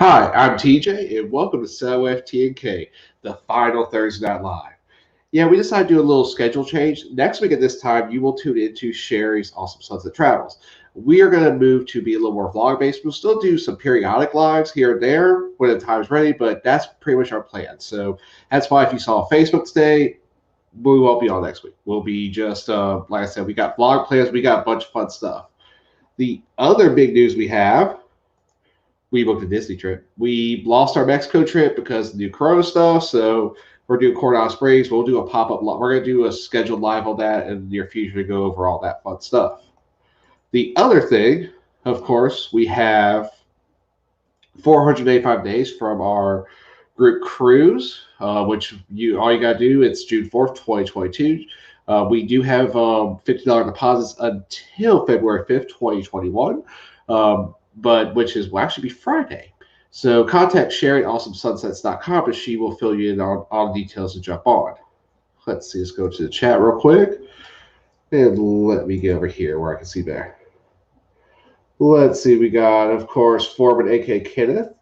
Hi, I'm TJ, and welcome to SOFTNK, the final Thursday Night Live. Yeah, we decided to do a little schedule change. Next week at this time, you will tune into Cheri's Awesome Sunset Travels. We are going to move to be a little more vlog based. We'll still do some periodic lives here and there when the time's ready, but that's pretty much our plan. So that's why if you saw Facebook today, we won't be on next week. We'll be just, like I said, we got vlog plans, we got a bunch of fun stuff. The other big news we booked a Disney trip. We lost our Mexico trip because of the new Corona stuff. So we're doing Coronado Springs. We'll do a pop up. We're going to do a scheduled live on that in the near future to go over all that fun stuff. The other thing, of course, we have 485 days from our group cruise, which all you got to do. It's June 4th, 2022. We do have $50 deposits until February 5th, 2021. But which will actually be Friday. So contact Cheri at awesomesunsets.com and she will fill you in on all the details to jump on. Let's see, let's go to the chat real quick. And let me get over here where I can see there. Let's see, we got, of course, Foreman, a.k.a. Kenneth.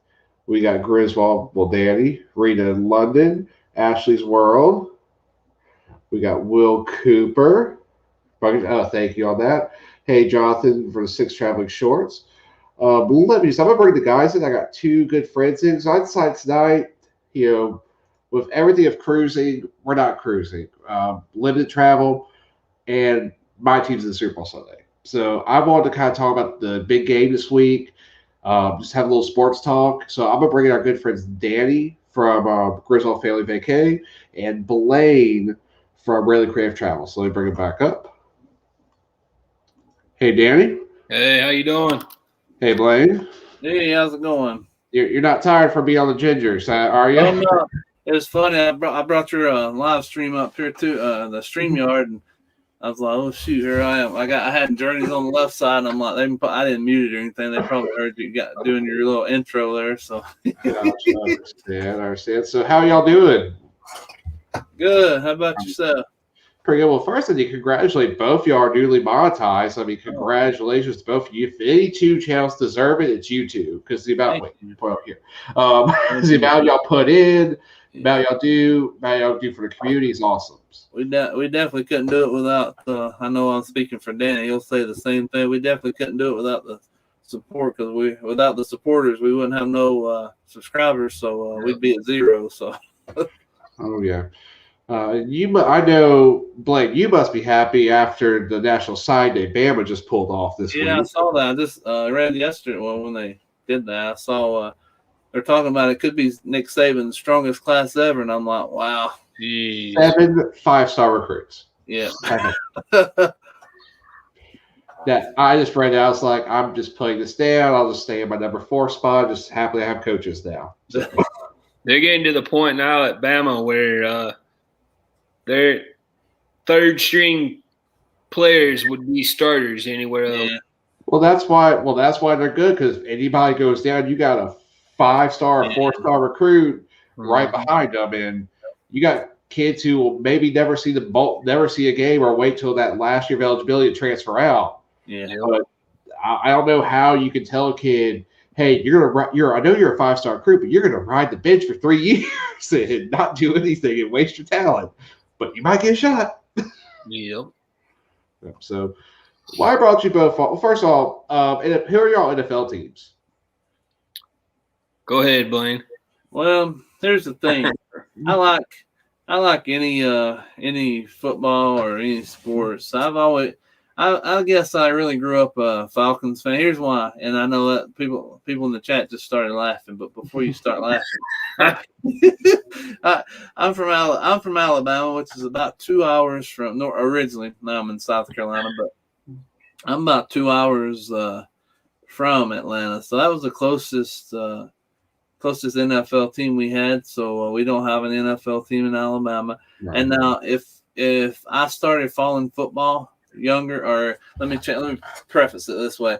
We got Griswold, Danny, Rita in London, Ashley's World. We got Will Cooper. Oh, thank you on that. Hey, Jonathan for the 6 Traveling Shorts. I'm going to bring the guys in. I got 2 good friends in. So I decided tonight, with everything of cruising, we're not cruising. Limited travel, and my team's in the Super Bowl Sunday. So I wanted to kind of talk about the big game this week, just have a little sports talk. So I'm going to bring in our good friends Danny from Griswold Family Vacay and Blane from Raley Creative Travel. So let me bring it back up. Hey, Danny. Hey, how you doing? Hey, Blane. Hey, how's it going? You're not tired from being on the Gingers, are you? Oh, no. It was funny. I brought your live stream up here too, the StreamYard, and I was like, oh shoot, here I am. I had journeys on the left side, and I'm like, I didn't mute it or anything. They probably heard you doing your little intro there. So I understand. So how y'all doing? Good. How about yourself? Pretty good. Well, first, I need to congratulate both y'all are newly monetized. I mean, congratulations to both of you. If any 2 channels deserve it, it's you two. Because the amount, put up here. The amount y'all put in, the amount y'all do for the community is awesome. We definitely couldn't do it without. I know I'm speaking for Danny. He'll say the same thing. We definitely couldn't do it without the support, because without the supporters, we wouldn't have no subscribers. So we'd be at 0. So. Oh yeah. I know, Blake, you must be happy after the National Sign Day Bama just pulled off this week. Yeah, I saw that. I just read yesterday. Well, when they did that, I saw they're talking about it could be Nick Saban's strongest class ever, and I'm like, wow. Geez. 7 5-star recruits. Yeah. That I just read out. I was like, I'm just putting this down. I'll just stay in my number 4 spot. Just happily have coaches now. So. They're getting to the point now at Bama where their 3rd string players would be starters anywhere else. Well, that's why they're good, because if anybody goes down, you got a 5-star, 4-star recruit right behind them, and you got kids who will maybe never see a game, or wait till that last year of eligibility to transfer out. Yeah. But I don't know how you can tell a kid, hey, I know you're a 5-star recruit, but you're gonna ride the bench for 3 years and not do anything and waste your talent. But you might get a shot. Yep. So, why brought you both on? Well, first of all, who are your NFL teams? Go ahead, Blane. Well, here's the thing. I like any football or any sports. I guess I really grew up a Falcons fan. Here's why, and I know that people in the chat just started laughing. But before you start laughing, I'm from Alabama, which is about 2 hours from originally. Now I'm in South Carolina, but I'm about 2 hours from Atlanta. So that was the closest NFL team we had. So we don't have an NFL team in Alabama. Right. And now if I started following football younger, or let me preface it this way.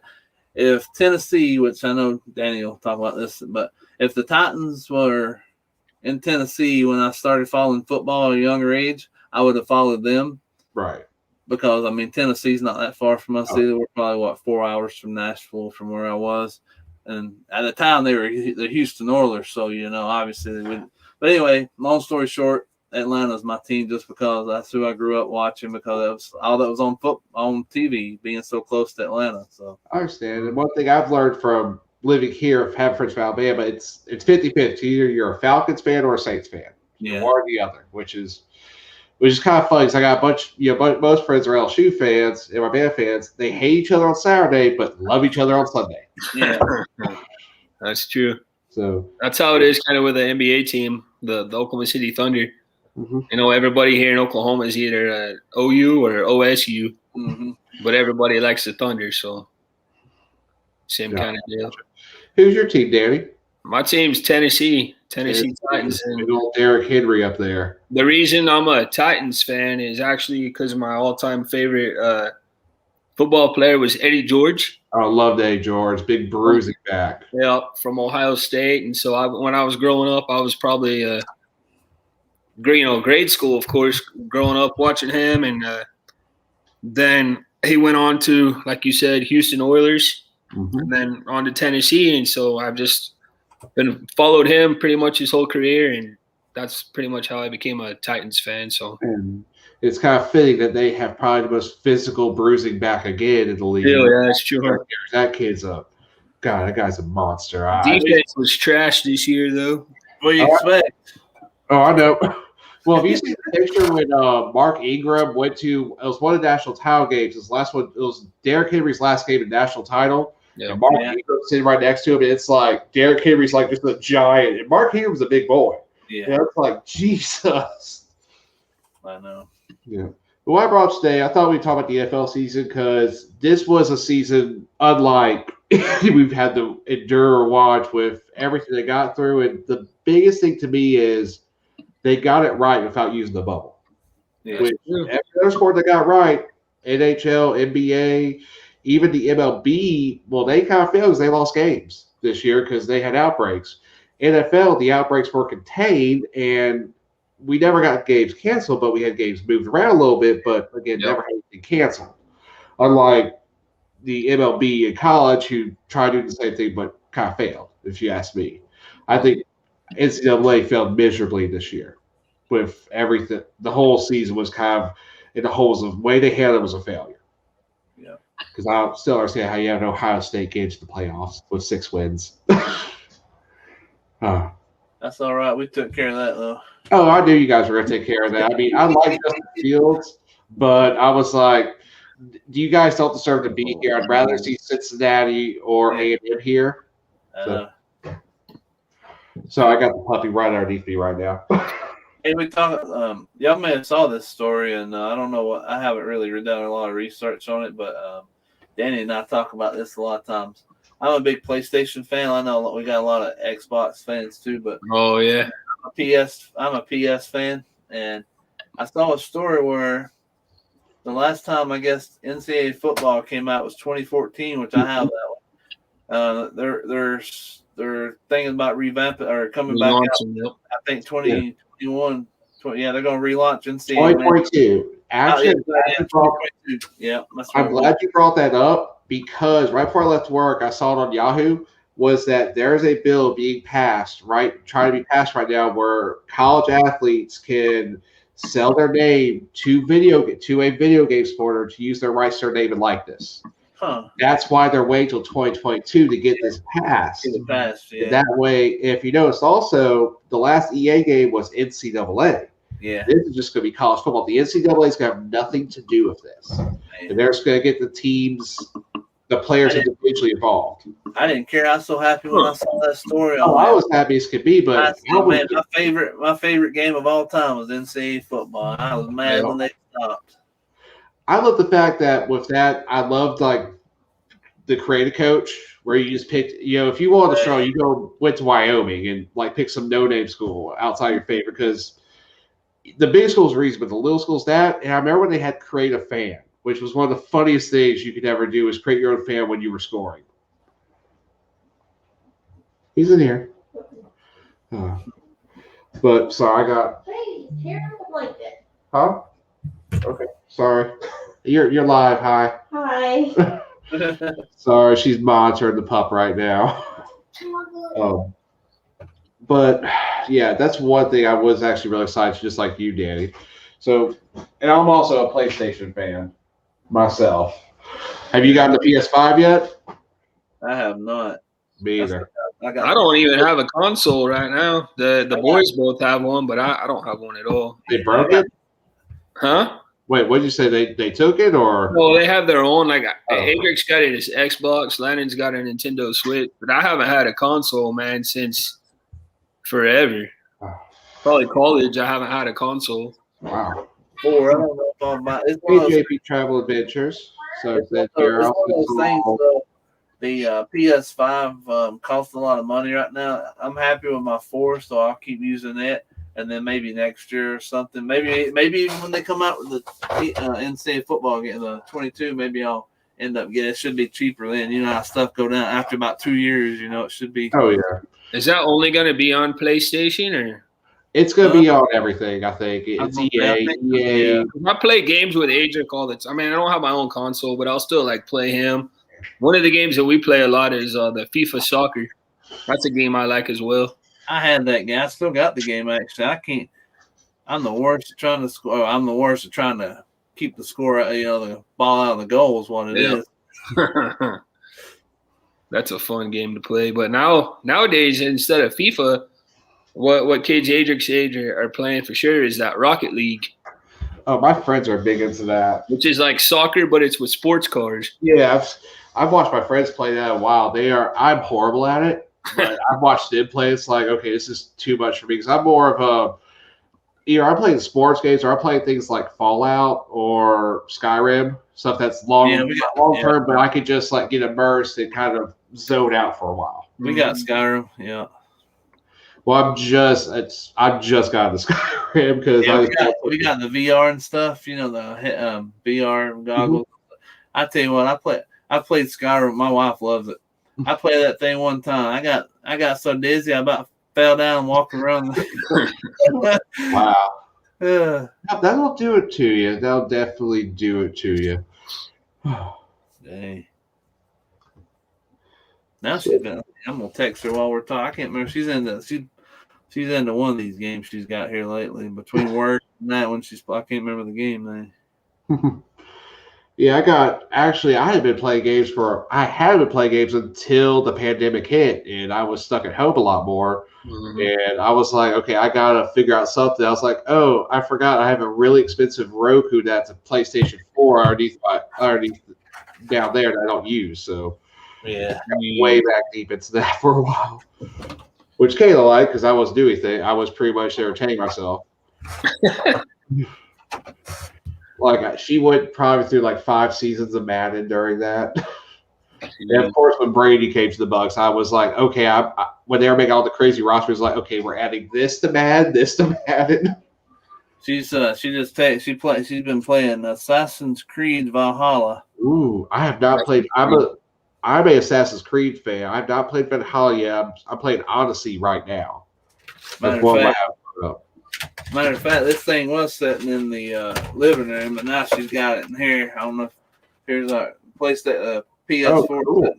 If Tennessee, which I know Danny will talk about this, but if the Titans were in Tennessee when I started following football at a younger age, I would have followed them. Right. Because, Tennessee's not that far from us either. We're probably, 4 hours from Nashville from where I was. And at the time, they were the Houston Oilers, so obviously they wouldn't. But anyway, long story short, Atlanta's my team just because that's who I grew up watching, because it was all that was on TV, being so close to Atlanta. So I understand. And one thing I've learned from living here, having friends from Alabama, it's 50-50. Either you're a Falcons fan or a Saints fan. Yeah. One or the other, which is kind of funny because I got a bunch, most friends are LSU fans and Alabama fans. They hate each other on Saturday, but love each other on Sunday. Yeah, that's true. So that's how it is kind of with the NBA team, the Oklahoma City Thunder. mm-hmm. Everybody here in Oklahoma is either OU or OSU, but everybody likes the Thunder, so same kind of deal. Who's your team, Danny? My team's Tennessee Titans. Big old Derrick Henry up there. The reason I'm a Titans fan is actually because my all-time favorite football player was Eddie George. I loved Eddie George, big bruising back. Yeah, from Ohio State. And so when I was growing up, I was probably grade school, of course, growing up watching him. And then he went on to, like you said, Houston Oilers, and then on to Tennessee. And so I've just followed him pretty much his whole career, and that's pretty much how I became a Titans fan. So and it's kind of fitting that they have probably the most physical bruising back again in the league. Yeah, that's true. That kid's that guy's a monster. Defense was trash this year, though. What do you expect? Oh, I know. Well, if you see the picture when Mark Ingram went to, it was one of the national title games. His last one, it was Derrick Henry's last game in national title. Yeah. And Mark Ingram sitting right next to him, and it's like Derrick Henry's like just a giant, and Mark Ingram's a big boy. Yeah, it's like Jesus. I know. Yeah. But what I brought up today, I thought we'd talk about the NFL season because this was a season unlike we've had to endure or watch with everything they got through. And the biggest thing to me is they got it right without using the bubble. Yeah. Which every other sport they got right, NHL, NBA, even the MLB, well, they kind of failed because they lost games this year because they had outbreaks. NFL, the outbreaks were contained, and we never got games canceled, but we had games moved around a little bit, but again, never had anything canceled. Unlike the MLB in college, who tried to do the same thing but kind of failed, if you ask me. I think NCAA failed miserably this year with everything. The whole season was kind of in the holes of the way they handled it was a failure. Yeah. Because I still understand how you have an Ohio State get to the playoffs with 6 wins. That's all right. We took care of that, though. Oh, I knew you guys were going to take care of that. I mean, I like Justin Fields, but I was like, do you guys don't deserve to be here? I'd rather see Cincinnati or A&M here. So I got the puppy right underneath me right now. Hey, we talk. Y'all may have saw this story, and I don't know what. I haven't really done a lot of research on it, but Danny and I talk about this a lot of times. I'm a big PlayStation fan. I know we got a lot of Xbox fans too, but yeah, I'm a PS fan, and I saw a story where the last time I guess NCAA football came out was 2014, which I have that one. They're thinking about revamping or coming back out. I think 2021. Yeah, they're going to relaunch NCAA. 2022. Actually, I'm glad you brought that up because right before I left work, I saw it on Yahoo. Was that there's a bill being passed trying to be passed right now where college athletes can sell their name to a video game supporter to use their rights to their name and likeness. That's why they're waiting till 2022 to get this passed. That way, if you notice, also the last EA game was NCAA. Yeah, this is just going to be college football. The NCAA is going to have nothing to do with this, and they're just going to get the teams, the players individually involved. I didn't care. I was so happy when I saw that story. I was happy as could be, but my favorite game of all time was NCAA football. I was mad when they stopped. I love the fact that with that, I loved like the creative coach where you just picked, if you wanted to show, you went to Wyoming and like pick some no-name school outside your favorite because the big school's reason, but the little school's that. And I remember when they had create a fan, which was one of the funniest things you could ever do is create your own fan when you were scoring. He's in here. But sorry, I got. Hey, here I like it. Huh? Okay. Sorry. You're live. Hi. Hi. Sorry, she's monitoring the pup right now. But yeah, that's one thing I was actually really excited, just like you, Danny. So, and I'm also a PlayStation fan myself. Have you gotten the PS5 yet? I have not. Me either. I don't even have a console right now. The boys both have one, but I don't have one at all. They broke it? Huh? Wait, what did you say? They took it or? No, they have their own. Like Adric's got it as Xbox, Lannon's got a Nintendo Switch, but I haven't had a console, man, since forever. Probably college. I haven't had a console. Wow. I don't know if I'm about. It's one of those, JP Travel Adventures. So it's one of those things. The PS5 costs a lot of money right now. I'm happy with my 4, so I'll keep using it. And then maybe next year or something. Maybe even when they come out with the NCAA football game, the 22, maybe I'll end up getting it. It should be cheaper then. You know how stuff go down after about 2 years. You know, it should be. Oh, yeah. Is that only going to be on PlayStation or? It's going to be on everything, I think. It's EA. Yeah. I play games with Adric all the time. I mean, I don't have my own console, but I'll still like play him. One of the games that we play a lot is the FIFA Soccer. That's a game I like as well. I had that game. I still got the game, actually. I can't. I'm the worst at trying to score. I'm the worst at trying to keep the score, the ball out of the goal is what it is. That's a fun game to play. But nowadays, instead of FIFA, what kids Adric's age are playing for sure is that Rocket League. Oh, my friends are big into that. Which is like soccer, but it's with sports cars. Yeah, I've watched my friends play that a while. I'm horrible at it. But I've watched them play. It's like, okay, this is too much for me because I'm more of either I'm playing sports games or I'm playing things like Fallout or Skyrim, stuff that's long term, but I could just like get immersed and kind of zone out for a while. We got Skyrim, yeah. Well, I've just got the Skyrim because we got the VR and stuff. You know, the VR goggles. Mm-hmm. I tell you what, I played Skyrim. My wife loves it. I played that thing one time. I got so dizzy I about fell down and walked around. Wow. That'll do it to you. That'll definitely do it to you. Dang. Now I'm gonna text her while we're talking. I can't remember. She's into one of these games she's got here lately. Between work and that one, I can't remember the game name. Yeah, I hadn't been playing games until the pandemic hit, and I was stuck at home a lot more. Mm-hmm. And I was like, okay, I gotta figure out something. I was like, oh, I forgot I have a really expensive Roku that's a PlayStation 4 underneath down there that I don't use. So yeah, way back deep into that for a while, which Kayla liked because I wasn't doing anything. I was pretty much entertaining myself. Like she went probably through like 5 seasons of Madden during that. And of course, when Brady came to the Bucs, I was like, okay, when they were making all the crazy rosters, like, okay, we're adding this to Madden, this to Madden. She's been playing Assassin's Creed Valhalla. Ooh, I have not played. I'm a Assassin's Creed fan. I've not played Valhalla yet. I'm playing Odyssey right now. Matter of fact, this thing was sitting in the living room, but now she's got it in here. I don't know if here's our place that PS4. Oh, cool.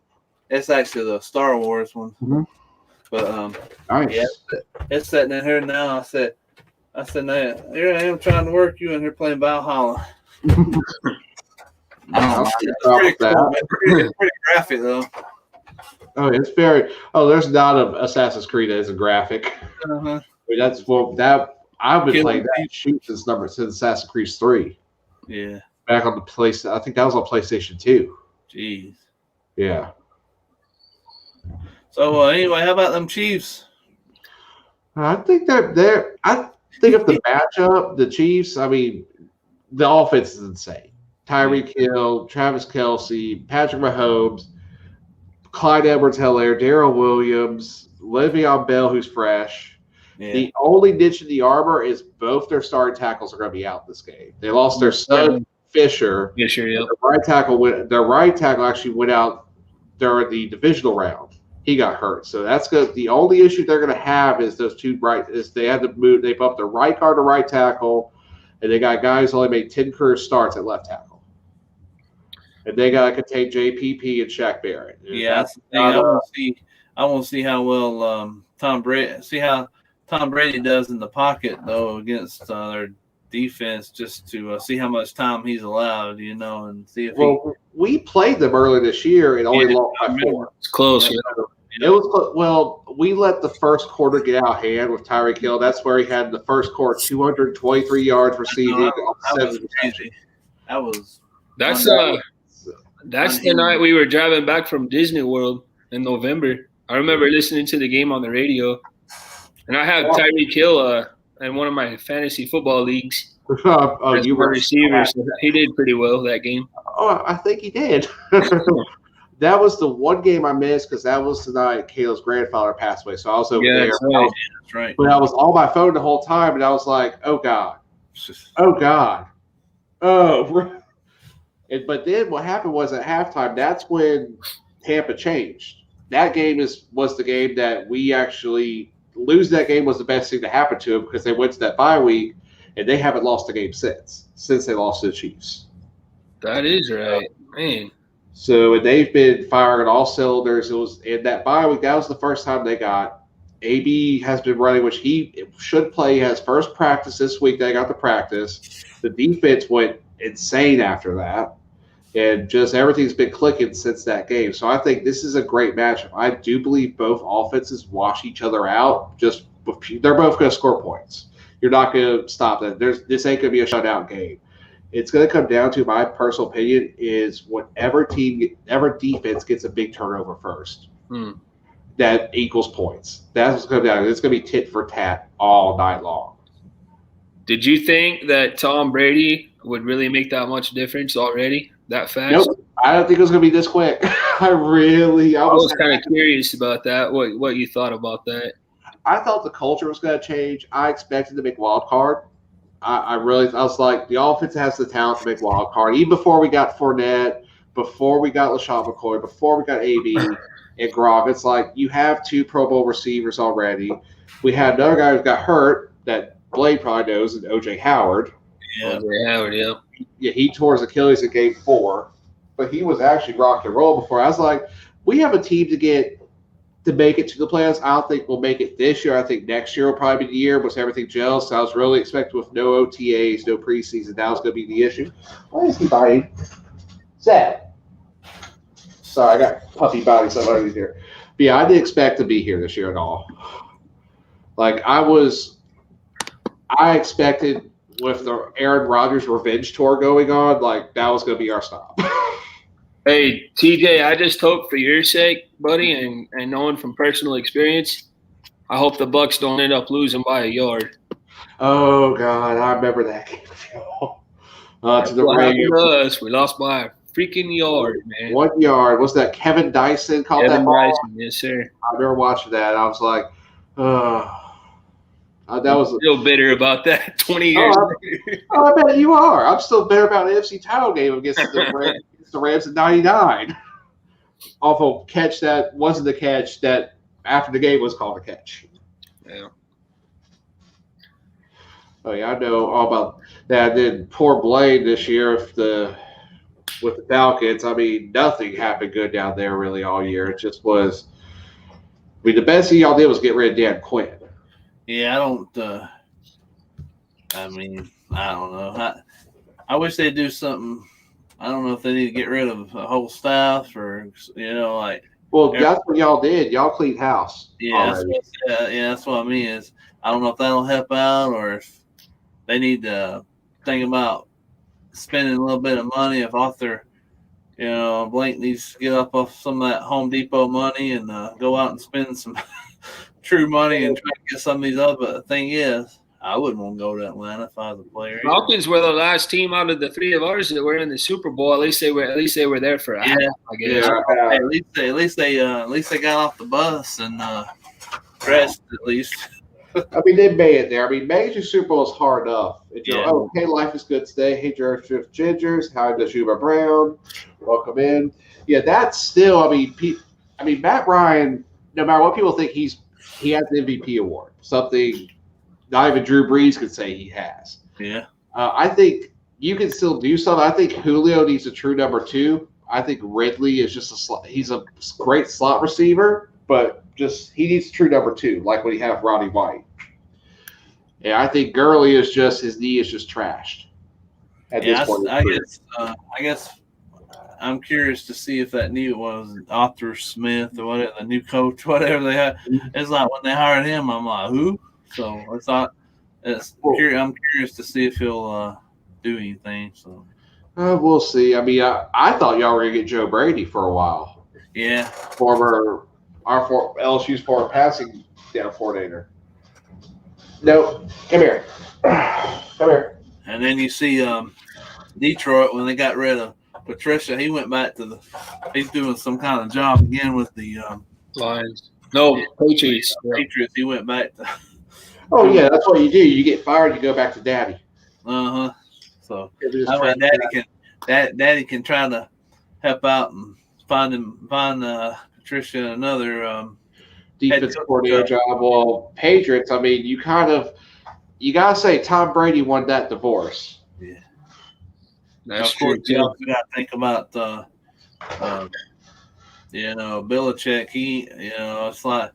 It's actually the Star Wars one. Mm-hmm. But nice. Yeah, it's sitting in here now. I said, now here I am trying to work you in here playing Valhalla. It's pretty cool. It's pretty graphic though. Oh, it's very. Oh, there's not an Assassin's Creed that is a graphic. Uh-huh. I've been playing that shoot since Assassin's Creed 3. Yeah. Back on the PlayStation. I think that was on PlayStation 2. Jeez. Yeah. So anyway, how about them Chiefs? I think they're. I think of the matchup, the Chiefs. I mean, the offense is insane. Tyreek Hill, Travis Kelce, Patrick Mahomes, Clyde Edwards-Helaire, Darrell Williams, Le'Veon Bell, who's fresh. Yeah. The only niche in the armor is both their starting tackles are going to be out this game. They lost their son Fisher. Yeah, sure. Yep. Their right tackle actually went out during the divisional round. He got hurt, so that's good. The only issue they're going to have is those two they had to move. They bumped their right guard to right tackle, and they got guys who only made 10 career starts at left tackle. And they got to contain JPP and Shaq Barrett. Yeah, that's the thing. I want to see how well Tom Brady does in the pocket though against their defense, just to see how much time he's allowed, and see if we played them early this year and only lost by 4. It's close. It was we let the first quarter get out of hand with Tyreek Hill. That's where he had in the first quarter 223 yards receiving. That was crazy. That's the night we were driving back from Disney World in November. I remember listening to the game on the radio, and I have Tyreek Hill in one of my fantasy football leagues. You were a receiver, so he did pretty well that game. Oh, I think he did. That was the one game I missed because that was the night Caleb's grandfather passed away. So I was over there. That's right. But I was on my phone the whole time, and I was like, "Oh God, oh God, oh." But then what happened was at halftime. That's when Tampa changed. That game was the game that we actually lose. That game was the best thing to happen to them because they went to that bye week, and they haven't lost a game since they lost to the Chiefs. That is right, man. So they've been firing on all cylinders. It was in that bye week. That was the first time they got. AB has been running, which he should play. He has first practice this week. They got the practice. The defense went insane after that, and just everything's been clicking since that game. So I think this is a great matchup. I do believe both offenses wash each other out. They're both going to score points. You're not going to stop that. This ain't going to be a shutout game. It's going to come down to, my personal opinion, is whatever defense gets a big turnover first, that equals points. That's what's going to come down to. It's going to be tit for tat all night long. Did you think that Tom Brady would really make that much difference already that fast? Nope. I don't think it was going to be this quick. I was kind of curious about that, what you thought about that. I thought the culture was going to change. I expected to make wild card. I was like, the offense has the talent to make wild card. Even before we got Fournette, before we got LaShawn McCoy, before we got AB and Gronk, it's like you have 2 Pro Bowl receivers already. We had another guy who got hurt that Blane probably knows, and O.J. Howard. Yeah, O.J. Howard, yeah. Yeah, he tore his Achilles in Game 4, but he was actually rock and roll before. I was like, we have a team to make it to the playoffs. I don't think we'll make it this year. I think next year will probably be the year once everything gels. So I was really expecting with no OTAs, no preseason, that was going to be the issue. Why is he biting? Sad. Sorry, I got puppy biting somebody here. But yeah, I didn't expect to be here this year at all. Like I expected with the Aaron Rodgers revenge tour going on, like that was going to be our stop. Hey, TJ, I just hope for your sake, buddy, and knowing from personal experience, I hope the Bucs don't end up losing by a yard. Oh, God, I remember that game. To the Rams. We lost by a freaking yard, man. 1 yard. Was that Kevin Dyson called that ball? Dyson, yes, sir. I remember watching that. I was like, that was still bitter about that 20 years later. I bet you are. I'm still bitter about the NFC title game against the Rams in 99. Off a catch that wasn't the catch that after the game was called a catch. Yeah. Oh yeah, I know all about that. Then poor Blane this year with the Falcons. I mean, nothing happened good down there really all year. It just was. I mean, the best thing y'all did was get rid of Dan Quinn. Yeah, I don't know. I wish they'd do something. I don't know if they need to get rid of a whole staff or, Well, that's what y'all did. Y'all cleaned house. Yeah, that's what I mean. Is I don't know if that'll help out or if they need to think about spending a little bit of money. If Arthur, Blake needs to get up off some of that Home Depot money and go out and spend some true money and try to get some of these other. But the thing is, I wouldn't want to go to Atlanta if I was a player. Falcons were the last team out of the 3 of ours that were in the Super Bowl. At least they were there for a half, I guess. Yeah. At least they got off the bus and dressed at least. I mean, they made it there. I mean, making Super Bowl is hard enough. Okay, life is good today. Hey, George Gingers. How does Juba Brown? Welcome in. Yeah, that's still. I mean, Matt Ryan. No matter what people think, he has the MVP award. Something not even Drew Brees could say he has. Yeah. I think you can still do something. I think Julio needs a true number 2. I think Ridley is just he's a great slot receiver, but just he needs true number 2, like when he have Roddy White. And I think Gurley is just his knee is just trashed at this point. I guess I'm curious to see if that new was Arthur Smith or whatever, the new coach, whatever they had. It's like when they hired him, I'm like, who? So it's not. I'm curious to see if he'll do anything. So we'll see. I mean, I thought y'all were gonna get Joe Brady for a while. Yeah, LSU's former passing down coordinator. No, come here. Come here. and then you see Detroit when they got rid of Patricia. He went back to he's doing some kind of job again with the Lions. No, Patriots. Patriots. He went back to. Oh yeah, that's what you do. You get fired, you go back to daddy. So that way daddy can try to help out and find Patricia another defense coordinator job. Well, Patriots. I mean, you gotta say Tom Brady won that divorce. Yeah, that's true. You also got to think about Belichick. It's like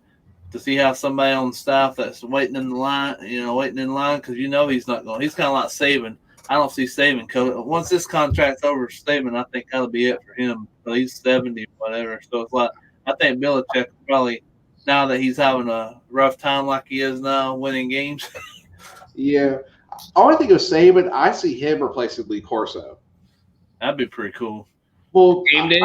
to see how somebody on the staff that's waiting in line because he's not going. He's kind of like Saban. I don't see Saban once this contract's over. Saban, I think that'll be it for him. So he's 70 or whatever. So it's like I think Belichick probably now that he's having a rough time like he is now, winning games. Yeah, I think of Saban. I see him replacing Lee Corso. That'd be pretty cool. Well, game day.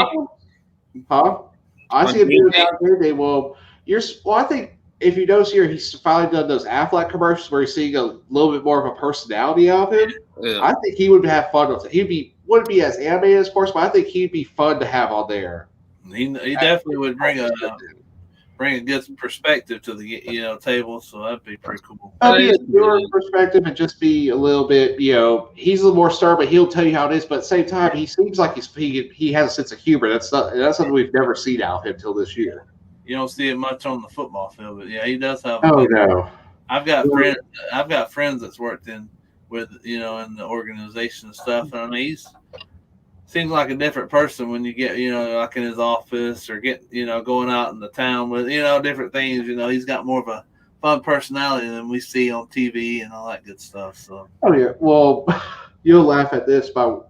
I see him doing that game day. Well, I think if you notice here, he's finally done those Affleck commercials where you're seeing a little bit more of a personality of him. Yeah. I think he would have fun with it. Wouldn't be as animated, of course, but I think he'd be fun to have on there. He definitely would bring a good perspective to the table, so that'd be pretty cool. That'd be a newer perspective and just be a little bit, he's a little more stern, but he'll tell you how it is. But at the same time, he seems like he has a sense of humor. That's something we've never seen out of him until this year. You don't see it much on the football field, but yeah, he does have. Oh no, I've got friends that's worked in the organization and stuff, and I mean he seems like a different person when you get like in his office or get going out in the town with different things. He's got more of a fun personality than we see on TV and all that good stuff. So. Oh yeah, well, you'll laugh at this, but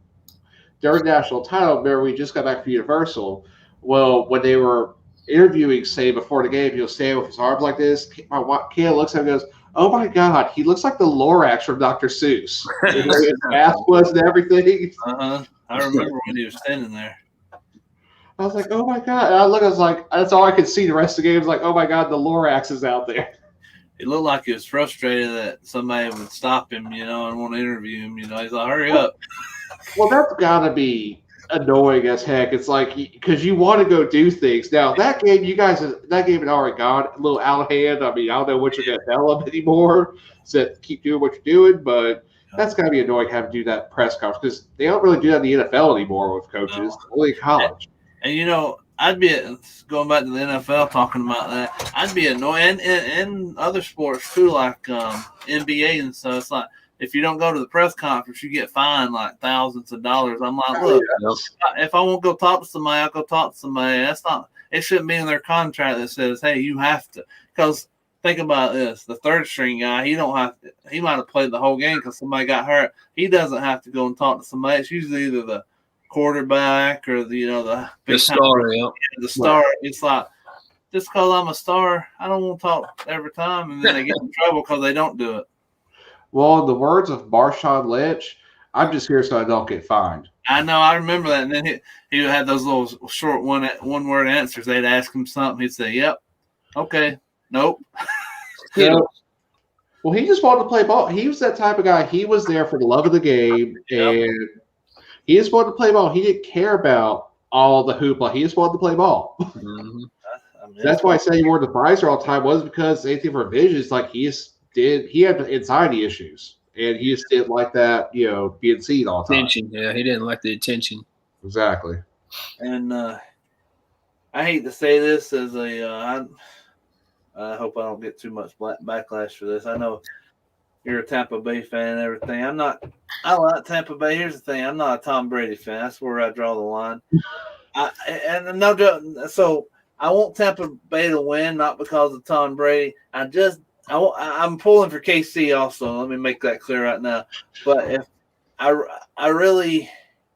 during national title, remember we just got back from Universal. Well, when they were interviewing, say, before the game, he'll stand with his arms like this. My kid looks at him and goes, "Oh my God, he looks like the Lorax from Dr. Seuss." The way his mask was and everything. I remember when he was standing there. I was like, "Oh my God!" And I was like, "That's all I could see." The rest of the game was like, "Oh my God, the Lorax is out there." It looked like he was frustrated that somebody would stop him, and want to interview him. He's like, "Hurry up!" Well, that's gotta be annoying as heck. It's like because you want to go do things. Now that game had already gone a little out of hand. I mean, I don't know what you're gonna tell them anymore. So keep doing what you're doing, but that's gotta be annoying having to do that press conference because they don't really do that in the NFL anymore with coaches, only college. And I'd be going back to the NFL talking about that. I'd be annoyed, and other sports too, like NBA and stuff. It's like, if you don't go to the press conference, you get fined like thousands of dollars. I'm like, look, if I won't go talk to somebody, I'll go talk to somebody. It shouldn't be in their contract that says, hey, you have to. Because think about this: the third string guy, he might have played the whole game because somebody got hurt. He doesn't have to go and talk to somebody. It's usually either the quarterback or the star. Yeah. The star. It's like, just because I'm a star, I don't want to talk every time, and then they get in trouble because they don't do it. Well, in the words of Marshawn Lynch, I'm just here so I don't get fined. I know. I remember that. And then he had those little short one-word answers. They'd ask him something. He'd say, yep, okay, nope. Well, he just wanted to play ball. He was that type of guy. He was there for the love of the game, and he just wanted to play ball. He didn't care about all the hoopla. He just wanted to play ball. Mm-hmm. That's why I say he wore the visor all the time. Wasn't because anything for visions. Like he had anxiety issues, and he just didn't like that, being seen all the time. Attention, yeah, he didn't like the attention. Exactly. And I hate to say this as I hope I don't get too much backlash for this. I know you're a Tampa Bay fan and everything. I like Tampa Bay. Here's the thing: I'm not a Tom Brady fan. That's where I draw the line. I want Tampa Bay to win, not because of Tom Brady. I'm pulling for KC also. Let me make that clear right now. But if I really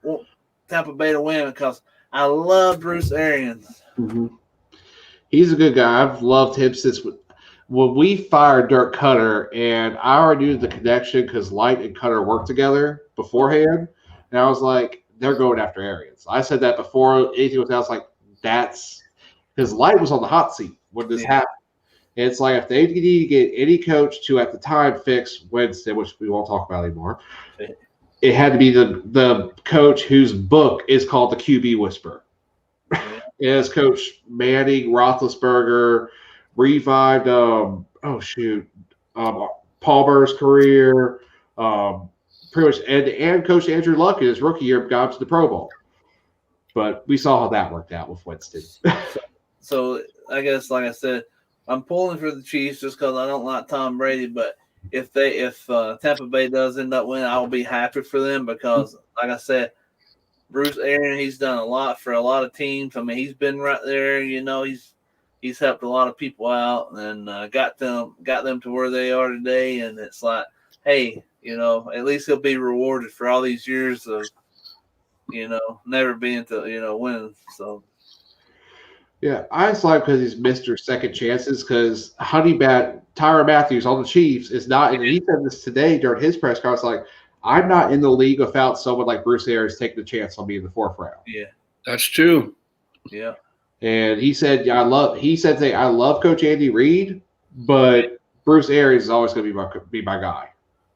want Tampa Bay to win because I love Bruce Arians. Mm-hmm. He's a good guy. I've loved him since when we fired Dirk Cutter, and I already knew the connection because Light and Cutter worked together beforehand. And I was like, they're going after Arians. I said that before anything was out. I was like, that's because Light was on the hot seat when this happened. And it's like if they need to get any coach to at the time fix Wednesday, which we won't talk about anymore, it had to be the coach whose book is called The QB Whisperer. As Coach Manning, Roethlisberger revived, Palmer's career, pretty much, and Coach Andrew Luck in his rookie year got to the Pro Bowl. But we saw how that worked out with Winston. So I guess, like I said, I'm pulling for the Chiefs just because I don't like Tom Brady. But if Tampa Bay does end up winning, I'll be happy for them because, like I said, Bruce Arians, he's done a lot for a lot of teams. I mean, he's been right there. You know, he's helped a lot of people out and got them to where they are today. And it's like, hey, you know, at least he'll be rewarded for all these years of, you know, never being to, you know, win. So. Yeah, I just like because he's Mr. Second Chances because Tyrann Mathieu on the Chiefs is not, and he said this today during his press conference, like, I'm not in the league without someone like Bruce Arians taking the chance on me in the fourth round. Yeah, that's true. Yeah, and he said, I love Coach Andy Reid, but Bruce Arians is always going to be my guy.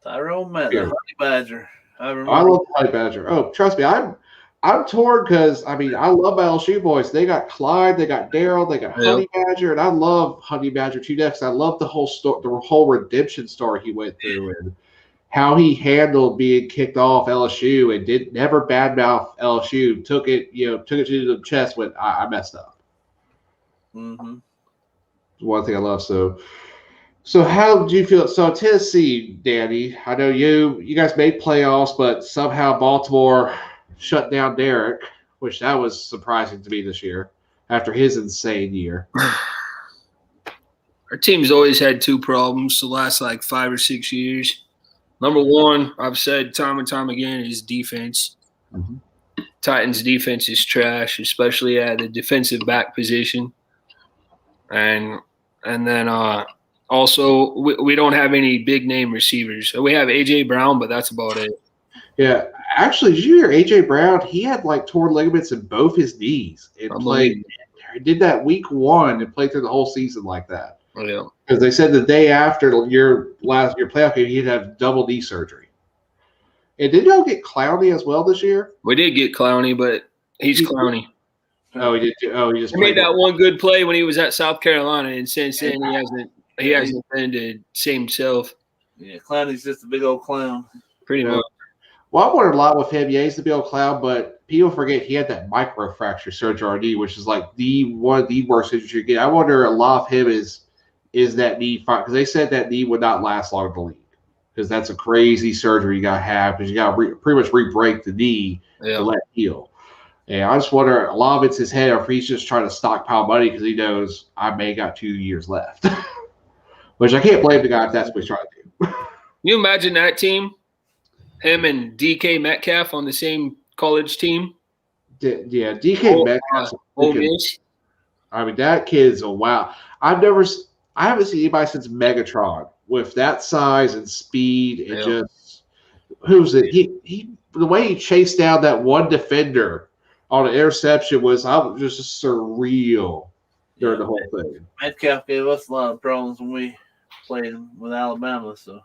Tyrone Mathieu, the Honey Badger. I love the Honey Badger. Oh, trust me, I'm torn because I love my LSU boys. They got Clyde, they got Darryl, they got Honey Badger, and I love Honey Badger to death. I love the whole redemption story he went through and how he handled being kicked off LSU and never badmouth LSU. Took it to the chest when I messed up. Mm-hmm. One thing I love. So how do you feel? So Tennessee, Danny, I know you guys made playoffs, but somehow Baltimore shut down Derek, which that was surprising to me this year after his insane year. Our team's always had two problems the last 5 or 6 years. Number one, I've said time and time again, is defense. Mm-hmm. Titans' defense is trash, especially at the defensive back position. And then also we don't have any big name receivers. We have A.J. Brown, but that's about it. Yeah, actually, did you hear A.J. Brown? He had torn ligaments in both his knees and did that week 1 and played through the whole season like that. Oh, yeah. Because they said the day after your playoff game, he'd have double knee surgery. And did y'all get Clowney as well this year? We did get Clowney, but he's Clowney. Oh, he did too. Oh, he just made that one good play when he was at South Carolina, and since then he hasn't been the same self. Yeah, Clowney's just a big old clown. Pretty much. Well, I wondered a lot with him. Yeah, he's the big old clown, but people forget he had that microfracture surgery on knee, which is one of the worst injuries you get. I wonder a lot of him is that knee because they said that knee would not last long in the league because that's a crazy surgery you got to have because you got to pretty much re-break the knee to let it heal. And I just wonder a lot of it's his head or if he's just trying to stockpile money because he knows I may got 2 years left, which I can't blame the guy if that's what he's trying to do. You imagine that team, him and DK Metcalf on the same college team? Yeah, DK Metcalf. That kid's a wow. I haven't seen anybody since Megatron with that size and speed and just who's it? He the way he chased down that one defender on an interception was just surreal during the whole thing. Metcalf gave us a lot of problems when we played with Alabama. So,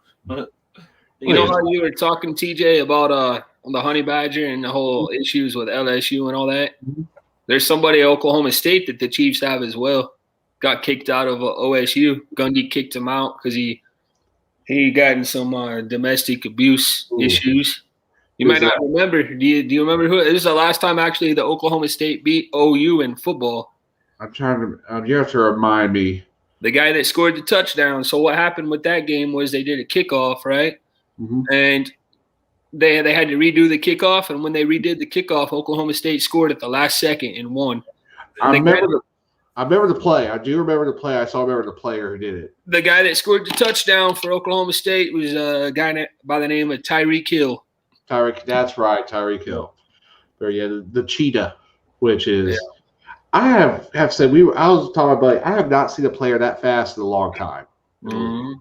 you know how you were talking, TJ, about the Honey Badger and the whole issues with LSU and all that? Mm-hmm. There's somebody at Oklahoma State that the Chiefs have as well. Got kicked out of OSU. Gundy kicked him out because he got in some domestic abuse issues. You might not remember. Do you remember who? This is the last time actually the Oklahoma State beat OU in football. I'm trying to. You have to remind me. The guy that scored the touchdown. So what happened with that game was they did a kickoff, right? Mm-hmm. And they had to redo the kickoff. And when they redid the kickoff, Oklahoma State scored at the last second and won. I remember I remember the play. I do remember the play. I remember the player who did it. The guy that scored the touchdown for Oklahoma State was a guy by the name of Tyreek Hill. That's right, Tyreek Hill. But yeah, the cheetah, which is I have said I was talking about I have not seen a player that fast in a long time. Mm-hmm.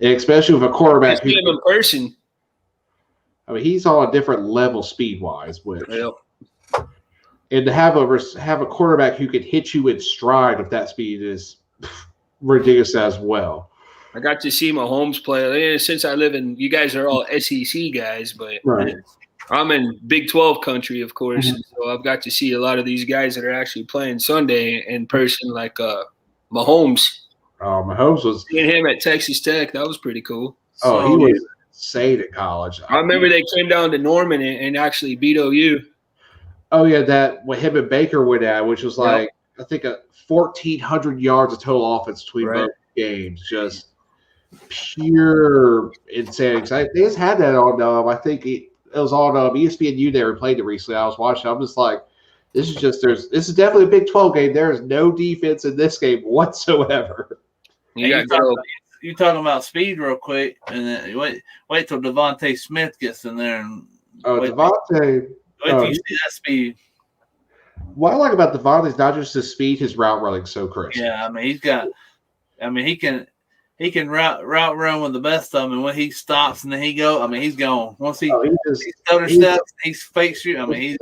Especially with a quarterback who's in person. I mean, he's on a different level speed wise, and to have a quarterback who can hit you in stride with that speed is ridiculous as well. I got to see Mahomes play. Since I live in, you guys are all SEC guys, but I'm in Big 12 country, of course. Mm-hmm. So I've got to see a lot of these guys that are actually playing Sunday in person, like Mahomes. Oh, Mahomes was seeing him at Texas Tech. That was pretty cool. Oh, he was insane at college. I remember they came down to Norman and actually beat OU. Oh yeah, that what him and Baker went at, which was like I think 1,400 yards of total offense between both games, just pure insanity. They just had that on. I think it was on ESPNU. They replayed it recently. I was watching. I'm just like, this is definitely a Big 12 game. There is no defense in this game whatsoever. You talking about speed real quick, and then wait till Devontae Smith gets in there and Devontae. Wait till you see that speed. What I like about Devontae is not just his speed; his route running so crisp. Yeah, I mean, he can route run with the best of them, and when he stops and then he go, I mean, he's gone. Once he stutter steps, he fakes you. I mean, he's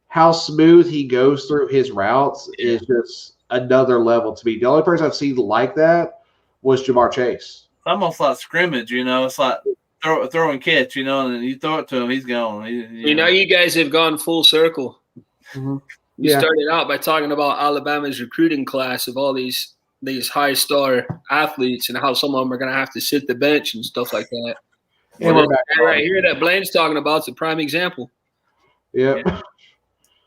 how smooth he goes through his routes is just another level to me. The only person I've seen like that was Jamar Chase. It's almost like scrimmage, It's like throw and catch, and then you throw it to him, he's gone. You guys have gone full circle. Mm-hmm. You started out by talking about Alabama's recruiting class of all these high star athletes and how some of them are going to have to sit the bench and stuff like that. Right here that Blane's talking about is a prime example. Yeah.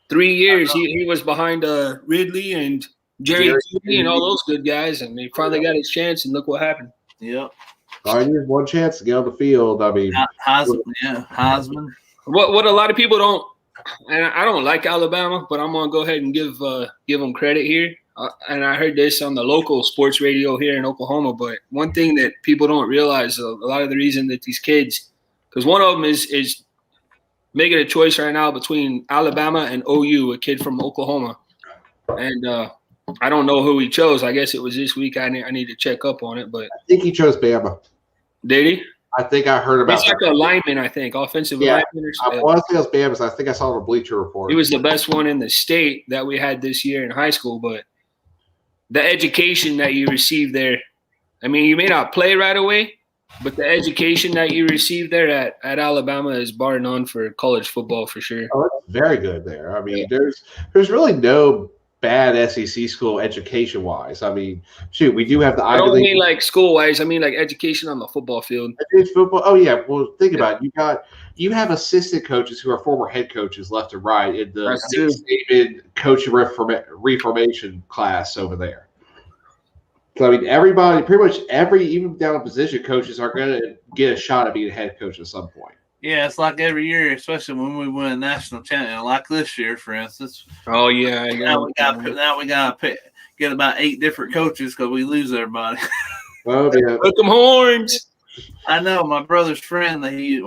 3 years he was behind Ridley and Jerry and all those good guys, and he finally got his chance, and look what happened. Yep. All he needs one chance to get on the field. I mean, Heisman. What a lot of people don't, and I don't like Alabama, but I'm gonna go ahead and give them credit here. And I heard this on the local sports radio here in Oklahoma. But one thing that people don't realize, a lot of the reason that these kids, because one of them is making a choice right now between Alabama and OU, a kid from Oklahoma, and I don't know who he chose. I guess it was this week. I need to check up on it, but I think he chose Bama. Did he? I think I heard about. He's like a lineman, I think, offensive lineman or something. I want to say it was Bama, so I think I saw the Bleacher Report. He was the best one in the state that we had this year in high school, but the education that you receive there, I mean, you may not play right away, but the education that you receive there at Alabama is bar none for college football for sure. Oh, it's very good there. I mean, there's really no bad SEC school education-wise. I mean, shoot, we do have the Ivy League. I don't mean like school-wise. I mean like education on the football field. Football. Oh yeah. Well, think about it. You have assistant coaches who are former head coaches left and right in the David coach reformation class over there. So I mean, everybody, pretty much even down to position coaches are going to get a shot at being a head coach at some point. Yeah, it's like every year, especially when we win a national championship, like this year, for instance. Oh yeah, now we got to get about 8 different coaches because we lose everybody. Oh yeah, hook 'em horns. I know my brother's friend. He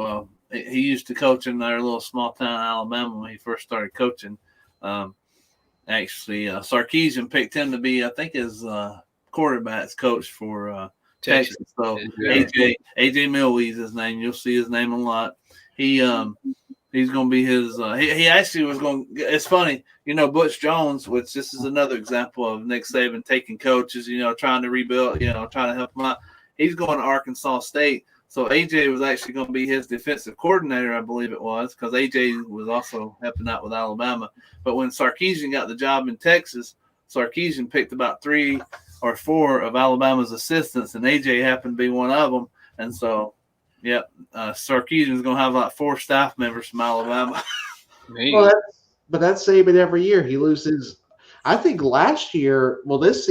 used to coach in our little small town Alabama when he first started coaching. Actually, Sarkisian picked him to be, I think, his quarterbacks coach for Texas. So AJ Milwee is his name. You'll see his name a lot. He's going to be his. He actually was going. It's funny, Butch Jones, which this is another example of Nick Saban taking coaches, trying to rebuild, trying to help him out. He's going to Arkansas State, so AJ was actually going to be his defensive coordinator, I believe it was, because AJ was also helping out with Alabama. But when Sarkisian got the job in Texas, Sarkisian picked about 3 or 4 of Alabama's assistants, and AJ happened to be one of them. And so, Sarkisian's going to have like 4 staff members from Alabama. Well, that's Saban every year. He loses. I think last year, this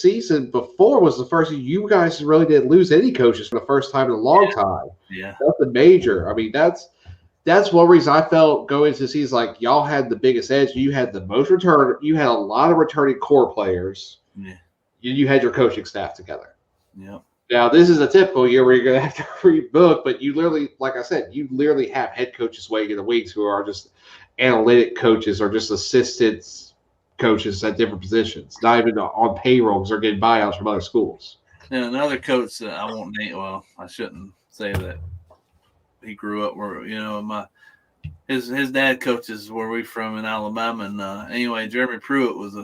season before was the first year you guys really didn't lose any coaches for the first time in a long time. Yeah, nothing major. I mean, that's that's one reason I felt going into the season like y'all had the biggest edge. You had the most return. You had a lot of returning core players. Yeah. You had your coaching staff together. Yeah. Now, this is a typical year where you're going to have to rebook, but you literally, like I said, you literally have head coaches waiting in the wings who are just analytic coaches or just assistants coaches at different positions, not even on payrolls or getting buyouts from other schools. Now, another coach that I won't name, well, I shouldn't say that he grew up where, his dad coaches where we from in Alabama. And anyway, Jeremy Pruitt was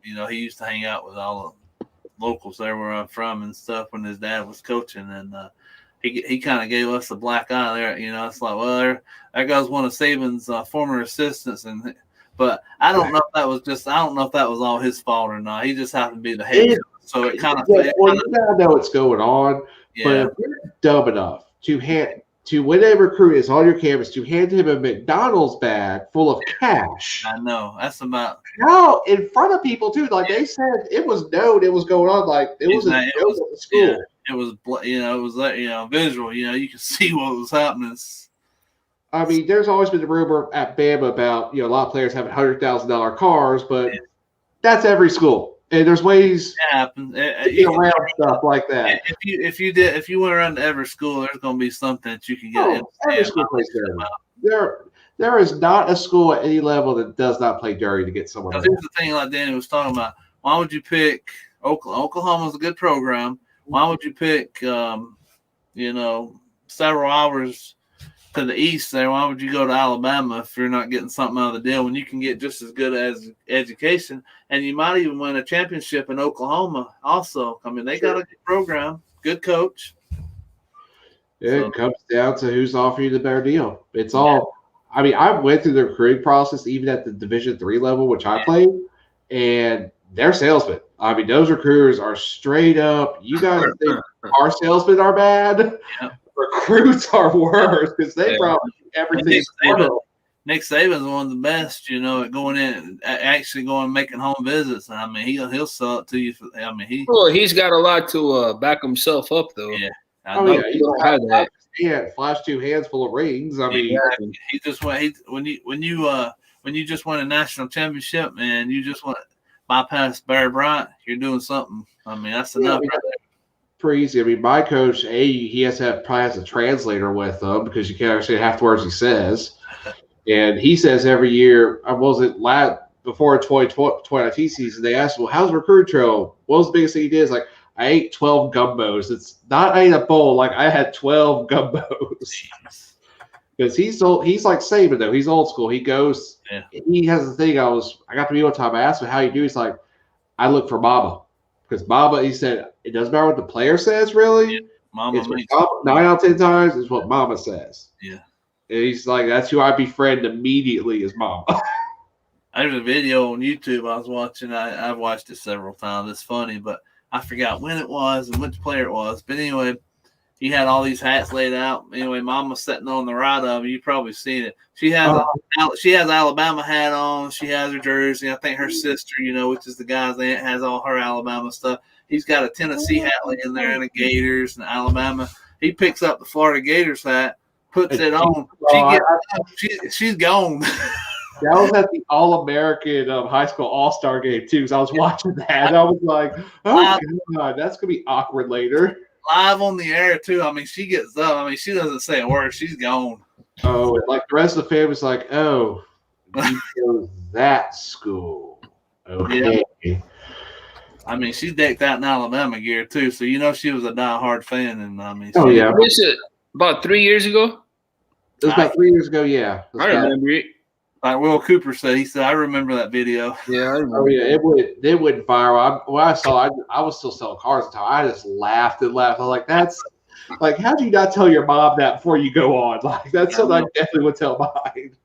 he used to hang out with all the locals there where I'm from and stuff when his dad was coaching, and he kind of gave us a black eye there. It's like, well, there goes one of Saban's former assistants, but I don't know if that was all his fault or not. He just happened to be the head. So it kind of. You gotta know what's going on, yeah. But if you're dumb enough to when a recruit is on your campus to hand him a McDonald's bag full of cash. I know that's about no in front of people too. Like they said, it was known it was going on. Like it was a joke at the school. Yeah, it was visual. You could see what was happening. I mean, there's always been the rumor at Bama about a lot of players having $100,000 cars, but that's every school. And there's ways it happens. around stuff like that. If you went around to every school, there's going to be something that you can get. Every school plays dirty. There is not a school at any level that does not play dirty to get someone. Here's the thing, like Danny was talking about. Why would you pick Oklahoma? Oklahoma's a good program. Why would you pick, several hours to the east there? Why would you go to Alabama if you're not getting something out of the deal when you can get just as good as education, and you might even win a championship in Oklahoma also? I mean, they got a good program, good coach. Yeah, it comes down to who's offering you the better deal. It's all. I mean, I went through the recruiting process even at the Division III level, which I played, and they're salesmen. I mean, those recruiters are straight up. You guys think our salesmen are bad? Yeah. Recruits are worse because they probably do everything. Nick Saban's one of the best, at going in, actually going and making home visits. I mean, he'll sell it to you. He's got a lot to back himself up, though. Yeah. He don't have that. Yeah, flash 2 hands full of rings. I mean, he just went. When you just won a national championship, man, you just want bypass Barry Bryant. You're doing something. I mean, that's enough. Right there. Pretty easy. I mean, my coach, he probably has a translator with him because you can't understand half the words he says. And he says every year, before 2019 season, they asked, well, how's the recruit trail? What was the biggest thing he did? It's like, I ate 12 gumbos. It's not I ate a bowl. Like, I had 12 gumbos. Because he's like Saban, though. He's old school. He goes, he has the thing. I got to be one time. I asked him how you do. He's like, I look for Mama. Because Mama, he said, it doesn't matter what the player says, really. Yeah. Mama it's 9 out of 10 times is what Mama says. Yeah. And he's like, that's who I befriend immediately is Mama. There's a video on YouTube I was watching. I've watched it several times. It's funny, but I forgot when it was and which player it was. But anyway, he had all these hats laid out. Anyway, Mama's sitting on the right of him. You've probably seen it. She has Alabama hat on. She has her jersey. I think her sister, which is the guy's aunt, has all her Alabama stuff. He's got a Tennessee hat laying there and a Gators and Alabama. He picks up the Florida Gators hat, puts it on. She's gone. That was at the All-American high school all-star game, too, because I was watching that. And I was like, oh, God, that's going to be awkward later. Live on the air, too. I mean, she gets up. I mean, she doesn't say a word. She's gone. Oh, and like the rest of the family's like, oh, you go to that school. Okay. Yeah. I mean, she's decked out in Alabama gear, too, so she was a diehard fan. And I mean, was it about 3 years ago? It was about 3 years ago, yeah. I remember it. Like Will Cooper said, he said, I remember that video. Yeah, I remember. Oh, yeah, it went viral. When I saw it, I was still selling cars at the time. I just laughed and laughed. I was like, that's like, how do you not tell your mom that before you go on? Like, that's something I definitely would tell mine.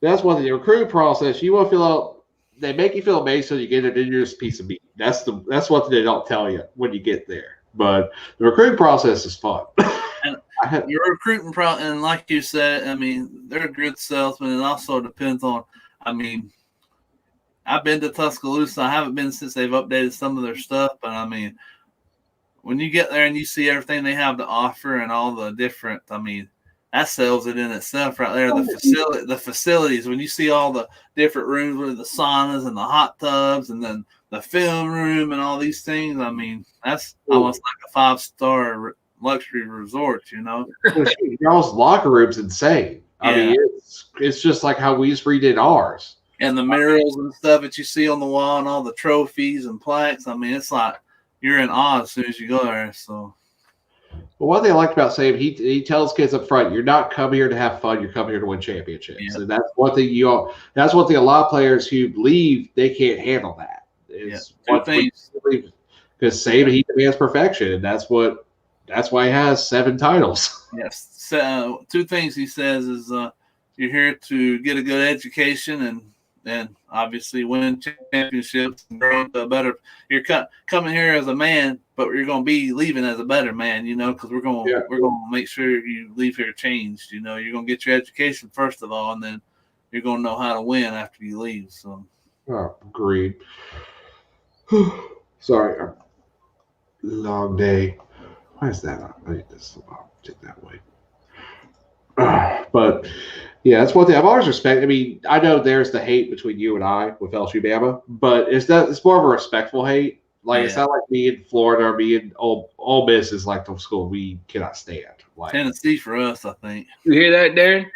That's one of the recruiting process. You want to feel they make you feel amazing so you get a dangerous piece of meat. That's what they don't tell you when you get there. But the recruiting process is fun. Your recruiting and like you said, I mean, they're a good salesman. It also depends on, I mean, I've been to Tuscaloosa. I haven't been since they've updated some of their stuff, but I mean, when you get there and you see everything they have to offer and all the different, I mean, that sells it in itself right there. The facilities, when you see all the different rooms with the saunas and the hot tubs and then the film room and all these things, I mean, that's almost like a 5-star luxury resort, you know. Y'all's locker room's insane. I mean, it's just like how we redid ours. And the murals and stuff that you see on the wall and all the trophies and plaques, I mean, it's like you're in awe as soon as you go there. So. Well, one thing I liked about Sam, he tells kids up front, you're not coming here to have fun, you're coming here to win championships. Yeah. And that's one thing that's one thing a lot of players who leave, they can't handle that. It's because Sam, he demands perfection, and that's why he has 7 titles. Yes. So 2 things he says is you're here to get a good education and obviously win championships and grow into a better. You're coming here as a man, but you're going to be leaving as a better man, you know, because we're going to make sure you leave here changed. You know, you're going to get your education first of all, and then you're going to know how to win after you leave. So, agreed. Sorry, long day. Why is that? I need this. I'll take that way. But yeah, that's one thing I've always respected. I mean, I know there's the hate between you and I with LSU Bama, but it's more of a respectful hate. Like it's not like me in Florida or me in Ole Miss is like the school we cannot stand. Like Tennessee for us, I think. You hear that, Darren?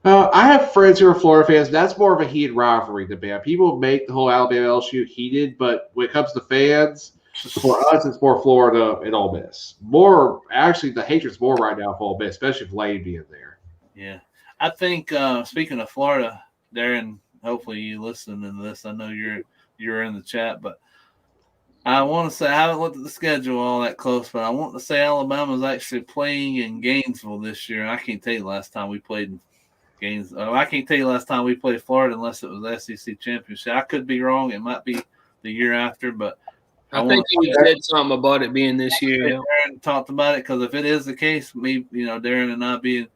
I have friends who are Florida fans. That's more of a heated rivalry than Bama. People make the whole Alabama LSU heated, but when it comes to fans, for us, it's more Florida and Ole Miss. More, actually, the hatred's more right now for Ole Miss, especially if Blane being there. Yeah. I think, speaking of Florida, Darren, hopefully you listen to this. I know you're in the chat, but I want to say I haven't looked at the schedule all that close, but I want to say Alabama's actually playing in Gainesville this year. And I can't tell you the last time we played in Gainesville. I can't tell you the last time we played Florida unless it was the SEC championship. I could be wrong. It might be the year after, but I think you said something about it being this year. Darren talked about it because if it is the case, me, Darren and I being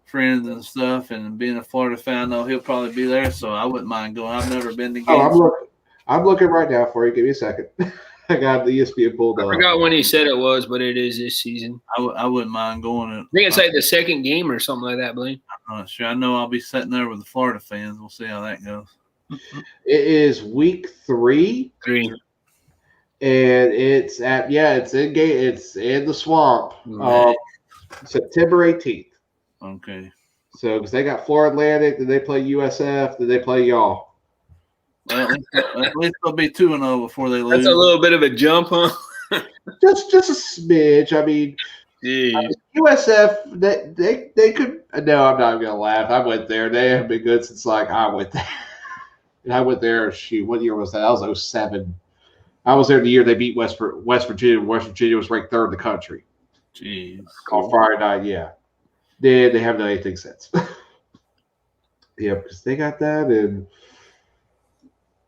friends and stuff and being a Florida fan, I know he'll probably be there, so I wouldn't mind going. I've never been to games. I'm looking right now for you. Give me a second. I got the ESPN pulled up. I forgot when he said it was, but it is this season. I wouldn't mind going. I think it's like the second game or something like that, Blane. I'm not sure. I know I'll be sitting there with the Florida fans. We'll see how that goes. It is week 3. And it's in the swamp. September 18th. Okay. So because they got Florida Atlantic, then they play USF, then they play y'all. Well, at least they'll be 2-0 before they lose. That's a little bit of a jump, huh? just a smidge. I mean, USF they could. No, I'm not gonna laugh. I went there. They have been good since I went there. And I went there. Shoot, what year was that? That was 2007. I was there the year they beat West Virginia. West Virginia was ranked 3rd in the country. Jeez. On Friday night, yeah. They haven't done anything since. Yeah, because they got that, and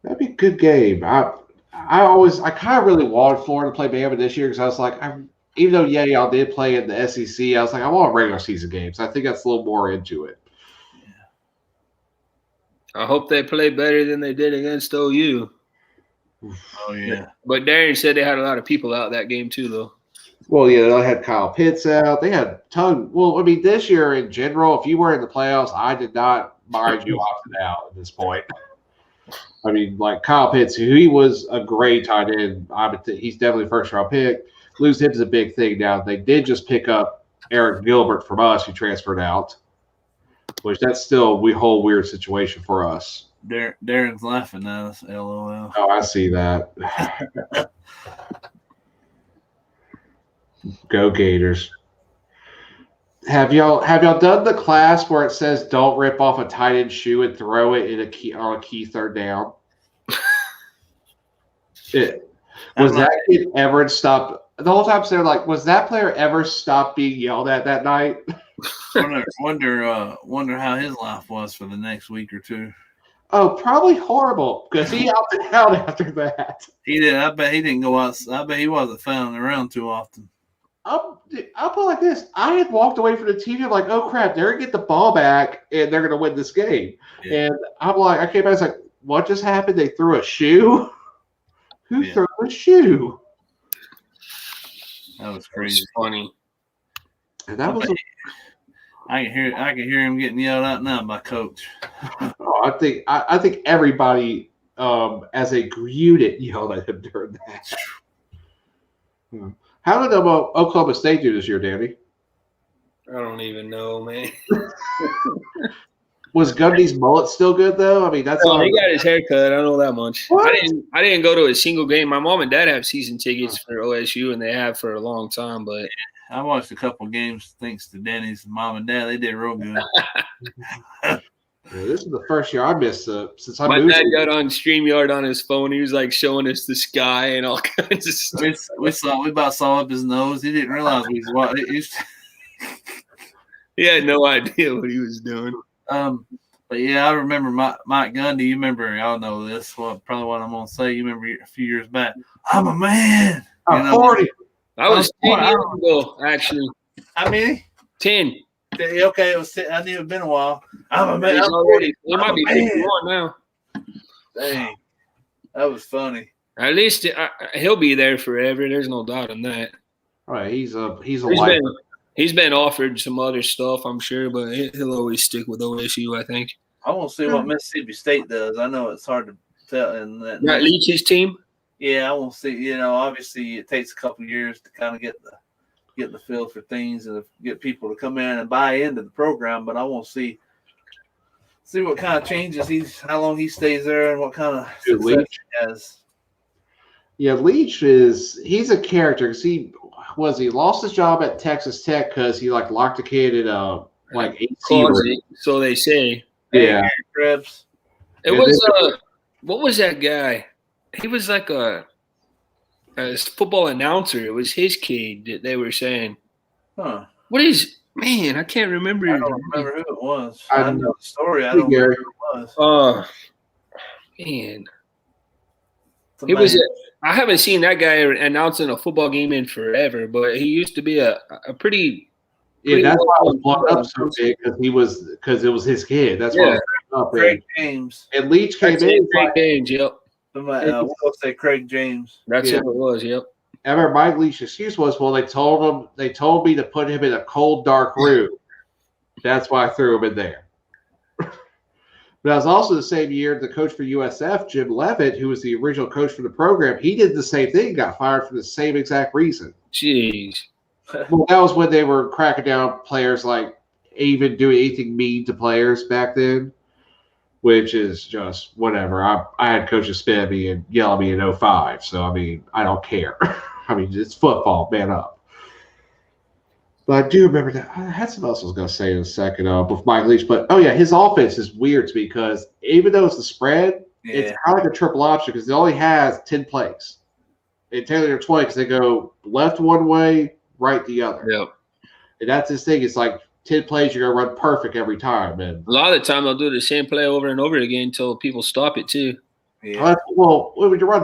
that'd be a good game. I kind of really wanted Florida to play Bama this year because I was like, even though y'all did play in the SEC, I was like, I want regular season games. I think that's a little more into it. I hope they play better than they did against OU. Oh, yeah. But Darren said they had a lot of people out that game too, though. Well, yeah, they had Kyle Pitts out. They had a ton. Well, I mean, this year in general, if you were in the playoffs, I did not mind you opting out at this point. I mean, like Kyle Pitts, he was a great tight end. He's definitely a first-round pick. Losing him is a big thing now. They did just pick up Eric Gilbert from us, who transferred out, which that's still a whole weird situation for us. Darren's laughing at us, LOL. Oh, I see that. Go Gators. Have y'all done the class where it says don't rip off a tight end shoe and throw it in a key 3rd down? Was that kid ever stopped? The whole time they're like, was that player ever stopped being yelled at that night? Wonder how his life was for the next week or 2. Oh, probably horrible because he opted out after that. He did. I bet he didn't go out. I bet he wasn't found around too often. I'll put it like this. I had walked away from the TV. I'm like, oh, crap, they're going to get the ball back, and they're going to win this game. Yeah. And I'm like, I came back, I was like, what just happened? They threw a shoe? Who threw a shoe? That was crazy. Funny. And that was. I can hear him getting yelled at now by coach. I think everybody as a unit yelled at him during that. How did Oklahoma State do this year, Danny? I don't even know, man. Was Gundy's mullet still good though? I mean, that's all. He got his hair cut. I don't know that much. What? I didn't go to a single game. My mom and dad have season tickets for OSU, and they have for a long time. But I watched a couple games thanks to Danny's mom and dad. They did real good. This is the first year I missed since I my moved. dad got on StreamYard on his phone. He was like showing us the sky and all kinds of stuff. We about saw up his nose. He didn't realize we was watching. He had no idea what he was doing. But yeah, I remember Mike Gundy. You remember? Y'all know this. Well, probably what I'm gonna say. You remember a few years back? I'm a man. I'm 40. I was 10 years ago, actually. How many? 10. Okay, it was 10. I knew it'd been a while. I'm a man. I'm already. It might be 51 now. Dang, that was funny. At least he'll be there forever. There's no doubt in that. All right, he's a He's been offered some other stuff, I'm sure, but he'll always stick with OSU, I think. I want to see what Mississippi State does. I know it's hard to tell. And that Leach's team? Yeah, I want to see. Obviously it takes a couple years to kind of get the feel for things and get people to come in and buy into the program. But I want to see what kind of changes how long he stays there, and what kind of success he has. Yeah, Leach he's a character because he lost his job at Texas Tech because he locked a kid at 8 so they say. Yeah. Krebs. It was what was that guy? He was like a football announcer. It was his kid that they were saying. Huh. What is man? I can't remember. I don't remember who it was. I know the story. I don't remember who it was. Oh man. It was. I haven't seen that guy announcing a football game in forever, but he used to be a pretty. Yeah, that's why I was blown up so big because it was his kid. That's why I was up. Craig James. And Leach came in. Craig James, yep. We'll say Craig James. That's who it was, yep. I remember Mike Leach's excuse was, well, they told me to put him in a cold, dark room. That's why I threw him in there. But it was also the same year the coach for USF, Jim Levitt, who was the original coach for the program, he did the same thing, got fired for the same exact reason. Jeez. Well, that was when they were cracking down players, even doing anything mean to players back then, which is just whatever. I had coaches spit at me and yell at me in 05, so, I mean, I don't care. I mean, it's football, man up. But I do remember that. I had something else I was going to say in a second with Mike Leach. But, his offense is weird to me because even though it's the spread, it's kind of like a triple option because it only has 10 plays. And technically they're 20 because they go left one way, right the other. Yep. And that's his thing. It's like 10 plays, you're going to run perfect every time. And a lot of the time they'll do the same play over and over again until people stop it too. Yeah. Well, when you run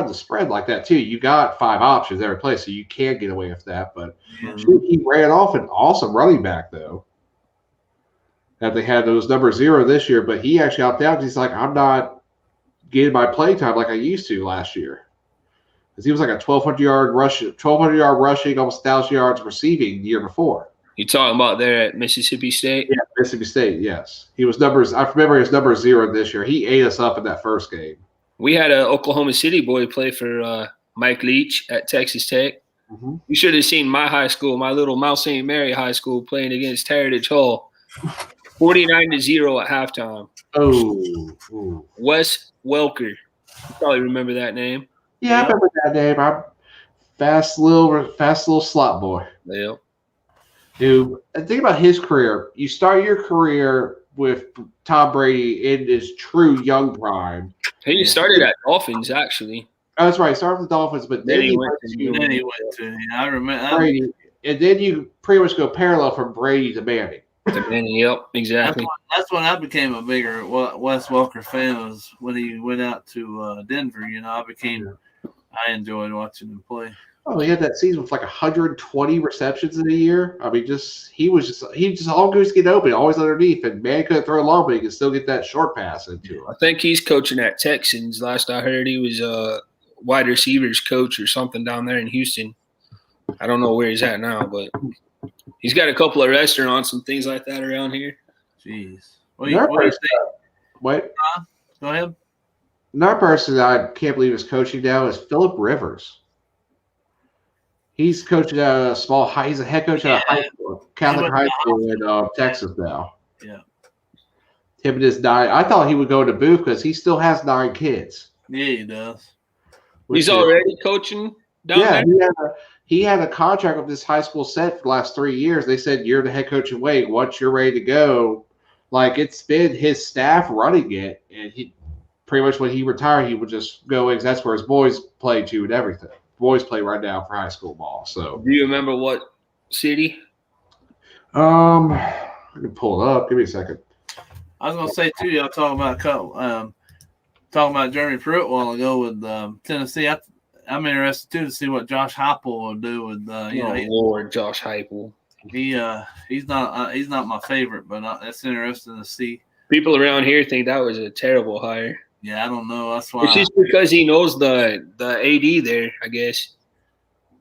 the spread like that too, you got 5 options every play, so you can get away with that. But he ran off an awesome running back though. That they had those number 0 this year, but he actually opted out because he's like, I'm not getting my play time like I used to last year. Because he was like a 1,200 yard rushing, almost 1,000 yards receiving the year before. You talking about there at Mississippi State? Yeah, Mississippi State, yes. He was numbers. I remember his number 0 this year. He ate us up in that first game. We had an Oklahoma City boy play for Mike Leach at Texas Tech. Mm-hmm. You should have seen my high school, my little Mount St. Mary High School playing against Heritage Hall. 49-0 at halftime. Oh. Wes Welker. You probably remember that name. Yeah, I remember that name. I'm fast little slot boy. Yeah. Dude, think about his career. You start your career with Tom Brady in his true young prime. He started at Dolphins, actually. Oh, that's right. He started with the Dolphins, but then he went to I remember Brady. And then you pretty much go parallel from Brady to Manning. Yep, exactly. That's when I became a bigger Wes Welker fan, was when he went out to Denver. I enjoyed watching him play. Oh, he had that season with 120 receptions in a year. I mean, he just all goes to get open, always underneath, and man couldn't throw long, but he could still get that short pass into him. I think he's coaching at Texans. Last I heard, he was a wide receivers coach or something down there in Houston. I don't know where he's at now, but he's got a couple of restaurants and things like that around here. Jeez. What do Another you person, think? wait, Go ahead. another person that I can't believe is coaching now is Philip Rivers. He's coaching at a small high. He's a head coach at a high school, Catholic high school in Texas now. Yeah. Him and his 9. I thought he would go to Booth because he still has 9 kids. Yeah, he does. He's already coaching down there? He had a contract with this high school set for the last 3 years. They said, you're the head coach in Wake. Once you're ready to go, like it's been his staff running it. And he pretty much when he retired, he would just go in. That's where his boys play to and everything. Boys play right now for high school ball. So do you remember what city? I can pull it up. Give me a second. I was gonna say too, y'all talking about Jeremy Pruitt a while ago with Tennessee. I'm interested too to see what Josh Heupel will do with Lord, Josh Heupel. He's not my favorite, but that's interesting to see. People around here think that was a terrible hire. Yeah, I don't know. That's why it's just because he knows the AD there, I guess.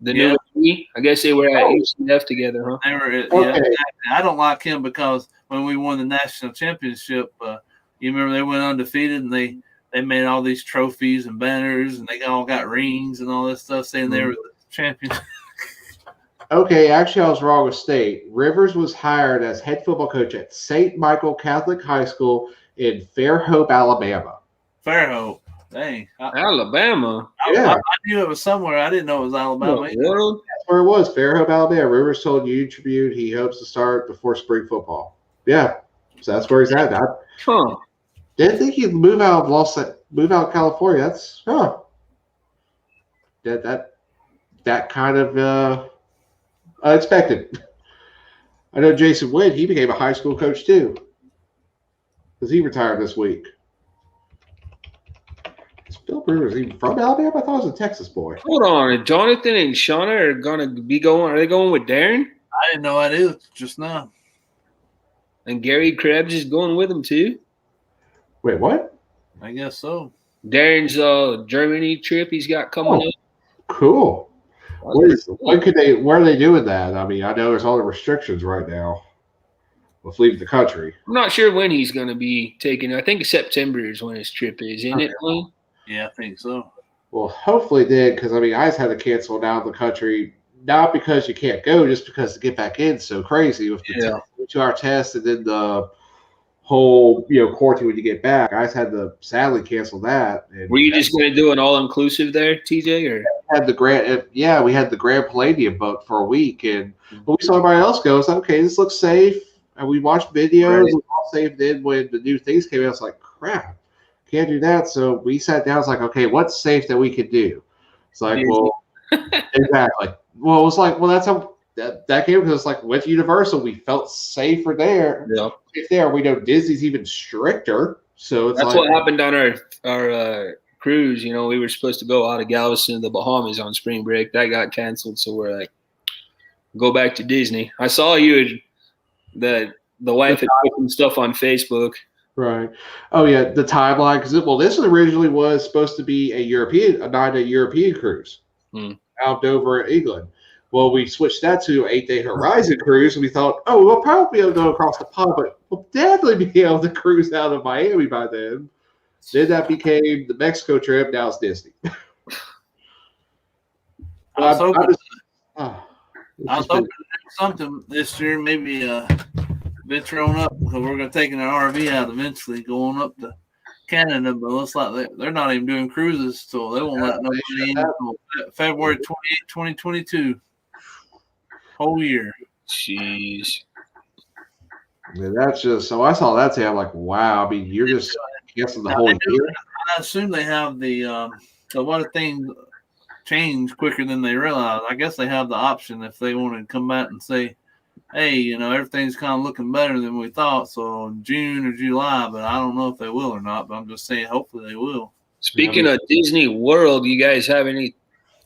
The new AD. I guess they were at UCF together, huh? They were, yeah, exactly. I don't like him because when we won the national championship, you remember they went undefeated and they made all these trophies and banners and they all got rings and all this stuff saying they were the champions. Okay, actually, I was wrong with state. Rivers was hired as head football coach at St. Michael Catholic High School in Fairhope, Alabama. Fairhope. Dang. Alabama? Yeah. I knew it was somewhere. I didn't know it was Alabama. That's where it was, Fairhope, Alabama. Rivers told Union Tribune he hopes to start before spring football. Yeah, so that's where he's at. Didn't think he'd move out of California. That's that kind of unexpected. I know Jason Witt. He became a high school coach too, because he retired this week. Is Phil Rivers even from Alabama? I thought he was a Texas boy. Hold on, Jonathan and Shauna are gonna be going. Are they going with Darren? I didn't know that either just now. And Gary Krebs is going with him too. Wait, what? I guess so. Darren's Germany trip he's got coming up. Cool. Where are they doing that? I mean, I know there's all the restrictions right now with leaving the country. I'm not sure when he's going to be taking. I think September is when his trip is, isn't it, Blane? Yeah, I think so. Well, hopefully then, because I mean, I just had to cancel down the country, not because you can't go, just because to get back in so crazy with the 2-hour test and then the whole quarantine when you get back. I just had to sadly cancel that. And were you just going to do an all-inclusive there, TJ? Or had the Grand? Yeah, we had the Grand Palladium booked for a week, and when we saw everybody else go, it's like, okay, this looks safe. And we watched videos, we all safe. Then when the new things came out, it's like, crap, can't do that. So we sat down. It's like, okay, what's safe that we could do? It's like, well, exactly. Well, it was like, well, that's how that came because it's like with Universal, we felt safer there. Yeah. There, we know Disney's even stricter. So it's that's what happened on our cruise. We were supposed to go out of Galveston to the Bahamas on spring break. That got canceled, so we're like, go back to Disney. I saw you the wife had put some stuff on Facebook. Right. Oh yeah, the timeline because this originally was supposed to be a 9-day European cruise out over England. Well, we switched that to 8-day Horizon cruise, and we thought, oh, we'll probably be able to go across the pond, but we'll definitely be able to cruise out of Miami by then. Then that became the Mexico trip. Now it's Disney. I was hoping to do something this year, maybe venture on up, because we're going to take an RV out eventually, going up to Canada, but it looks like they're not even doing cruises, so they won't let nobody in until February 28, 2022. Whole year. Jeez. Yeah, that's just so I saw that today. I'm like, wow. I mean, you're just guessing the whole year. I assume they have a lot of things change quicker than they realize. I guess they have the option if they want to come back and say, hey, everything's kind of looking better than we thought. So June or July, but I don't know if they will or not. But I'm just saying, hopefully they will. Speaking of Disney World, you guys have any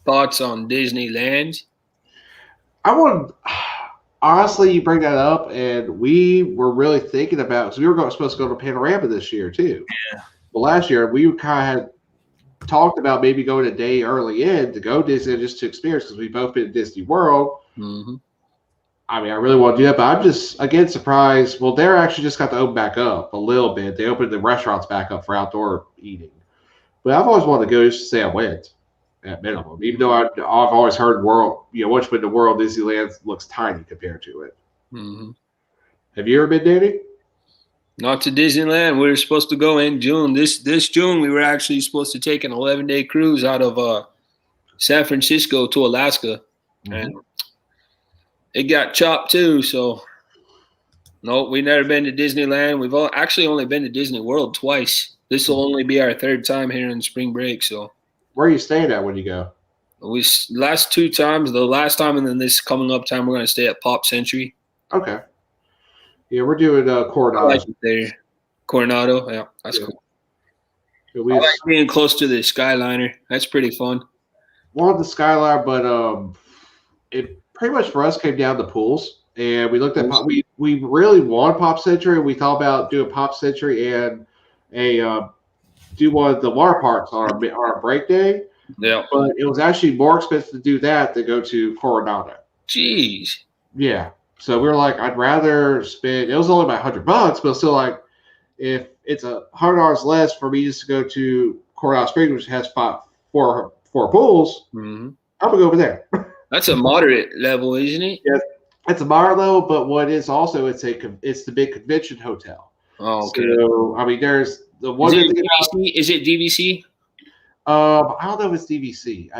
thoughts on Disneyland? Honestly, you bring that up, and we were really thinking about because we were supposed to go to Panorama this year too. Yeah. Well, last year we kind of had talked about maybe going a day early in to go Disney just to experience because we've both been to Disney World. Mm-hmm. I mean, I really want to do that, but I'm just, again, surprised. Well, they're actually just got to open back up a little bit. They opened the restaurants back up for outdoor eating. But I've always wanted to go just to say I went at minimum, even though I've always heard once you've been to World, Disneyland looks tiny compared to it. Mm-hmm. Have you ever been, Danny? Not to Disneyland. We were supposed to go in June. This June, we were actually supposed to take an 11-day cruise out of San Francisco to Alaska. Mm-hmm. And it got chopped too, so no, we've never been to Disneyland. We've actually only been to Disney World twice. This will only be our third time here in spring break. So, where are you staying at when you go? We last 2 times. The last time and then this coming up time, we're going to stay at Pop Century. Okay. Yeah, we're doing Coronado. I like it there. Coronado, yeah, that's cool. I like being close to the Skyliner. That's pretty fun. Wanted the Skyliner, but it pretty much for us came down to pools, and we looked at we really wanted Pop Century. We thought about doing Pop Century and do one of the water parks on our break day. Yeah, but it was actually more expensive to do that than go to Coronado. Jeez. Yeah, so we were like, I'd rather spend. It was only about $100, but still, like, if it's $100 less for me just to go to Coronado Springs, which has four pools, mm-hmm. I'm gonna go over there. That's a moderate level, isn't it? Yes, it's a moderate level, but what is also it's the big convention hotel. Oh, okay. So I mean, there's the one. Is it DVC? I don't know if it's DVC.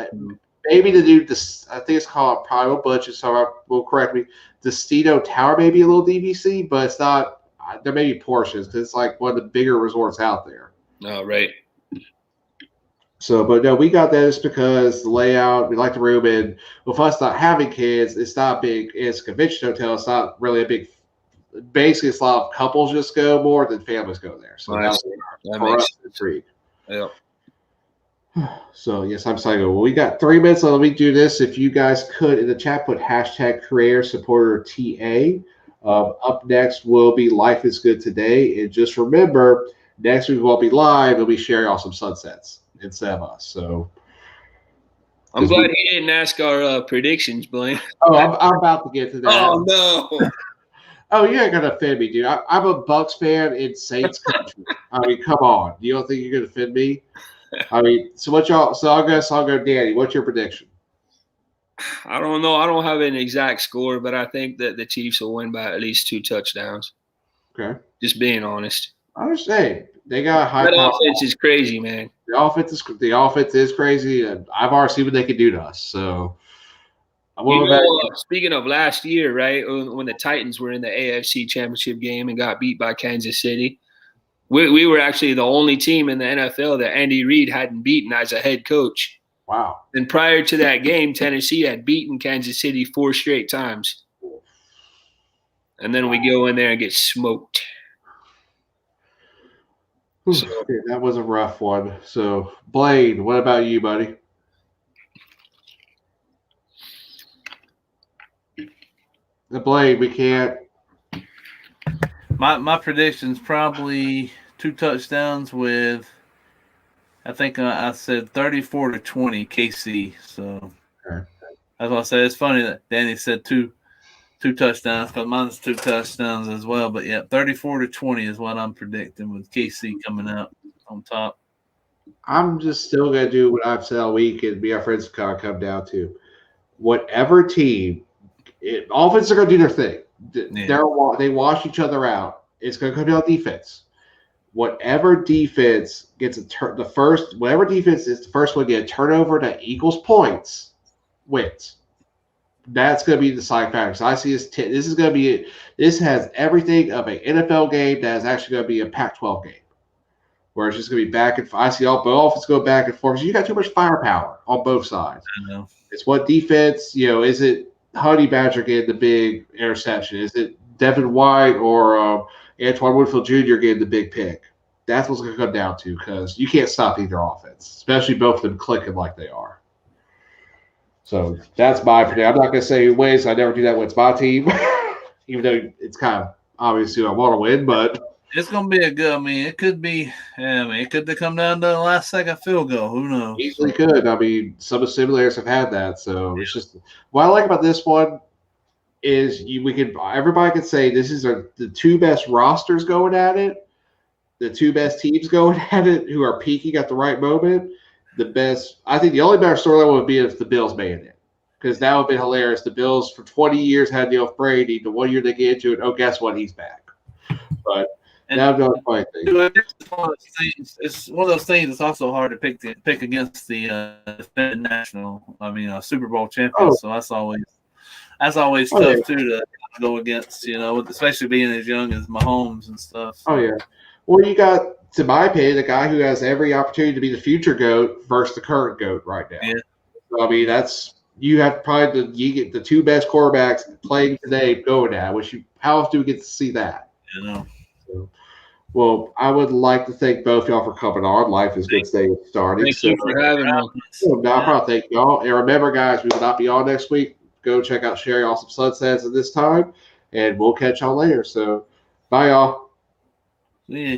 Maybe to do this, I think it's called Private Budget. So will correct me. The Stito Tower may be a little DVC, but it's not. There may be portions because it's like one of the bigger resorts out there. Oh, right. So, but no, we got that just because the layout, we like the room, and with us not having kids, it's not big. It's a convention hotel. It's not really a big. Basically, it's a lot of couples just go more than families go there. So that's for us intrigue. Yeah. So yes, I'm sorry. Well, we got 3 minutes. Let me do this. If you guys could in the chat put #creator supporter TA. Up next will be Life is Good Today, and just remember, next week we'll be live. We'll be sharing all some sunsets instead of us. So I'm glad you didn't ask our predictions, Blane. Oh, I'm about to get to that. Oh no. Oh, you ain't gonna offend me, dude. I'm a Bucks fan in Saints country. I mean, come on. You don't think you're gonna offend me? I mean, so what y'all? So I'll go, Danny. What's your prediction? I don't know. I don't have an exact score, but I think that the Chiefs will win by at least 2 touchdowns. Okay. Just being honest. I understand. They got a high. That offense is crazy, man. The offense is crazy, and I've already seen what they can do to us. So, speaking of last year, right, when the Titans were in the AFC Championship game and got beat by Kansas City, we were actually the only team in the NFL that Andy Reid hadn't beaten as a head coach. Wow. And prior to that game, Tennessee had beaten Kansas City 4 straight times. And then we go in there and get smoked. So, that was a rough one. So, Blane, what about you, buddy? Blane, we can't. My prediction's probably 2 touchdowns with, I think I said 34-20 KC. So okay. That's what I said. It's funny that Danny said two touchdowns, because mine's 2 touchdowns as well. But yeah, 34-20 is what I'm predicting with KC coming out on top. I'm just still gonna do what I've said all week, and be our friends come down to whatever team. Offense are gonna do their thing. Yeah. They wash each other out. It's gonna come down to defense. Whatever defense gets whatever defense is the first one to get a turnover that equals points wins. That's going to be the deciding factor. So I see this. This is going to be. This has everything of an NFL game that is actually going to be a Pac-12 game, where it's just going to be back and forth. I see both offenses go back and forth. So you got too much firepower on both sides. I know. It's what defense. Is it Honey Badger getting the big interception? Is it Devin White or Antoine Woodfield Jr. getting the big pick? That's what's going to come down to, because you can't stop either offense, especially both of them clicking like they are. So that's my prediction. I'm not going to say who wins. I never do that when it's my team, even though it's kind of obvious who I want to win. But It's gonna be a good. I mean, it could be. It could come down to the last second field goal. Who knows? Easily could. I mean, some of the simulators have had that, so it's just what I like about this one is everybody could say this is the two best rosters going at it, the two best teams going at it who are peaking at the right moment. I think the only better storyline would be if the Bills made it, because that would be hilarious. The Bills for 20 years had Neil Brady. The 1 year they get into it, oh, guess what? He's back. But that would be a funny thing. It's one of those things. It's also hard to pick against the national. Super Bowl champions. So that's always tough too to go against. Especially being as young as Mahomes and stuff. So. Oh yeah. Well, you got, to my opinion, the guy who has every opportunity to be the future GOAT versus the current GOAT right now. Yeah. So, I mean, you have probably you get the two best quarterbacks playing today going at. How often do we get to see that? So, well, I would like to thank both y'all for coming on. Life is good staying started. Thank you for having me. No problem. Thank y'all. And remember, guys, we will not be on next week. Go check out Cheri Awesome Sunsets at this time, and we'll catch y'all later. So, bye, y'all. Yeah.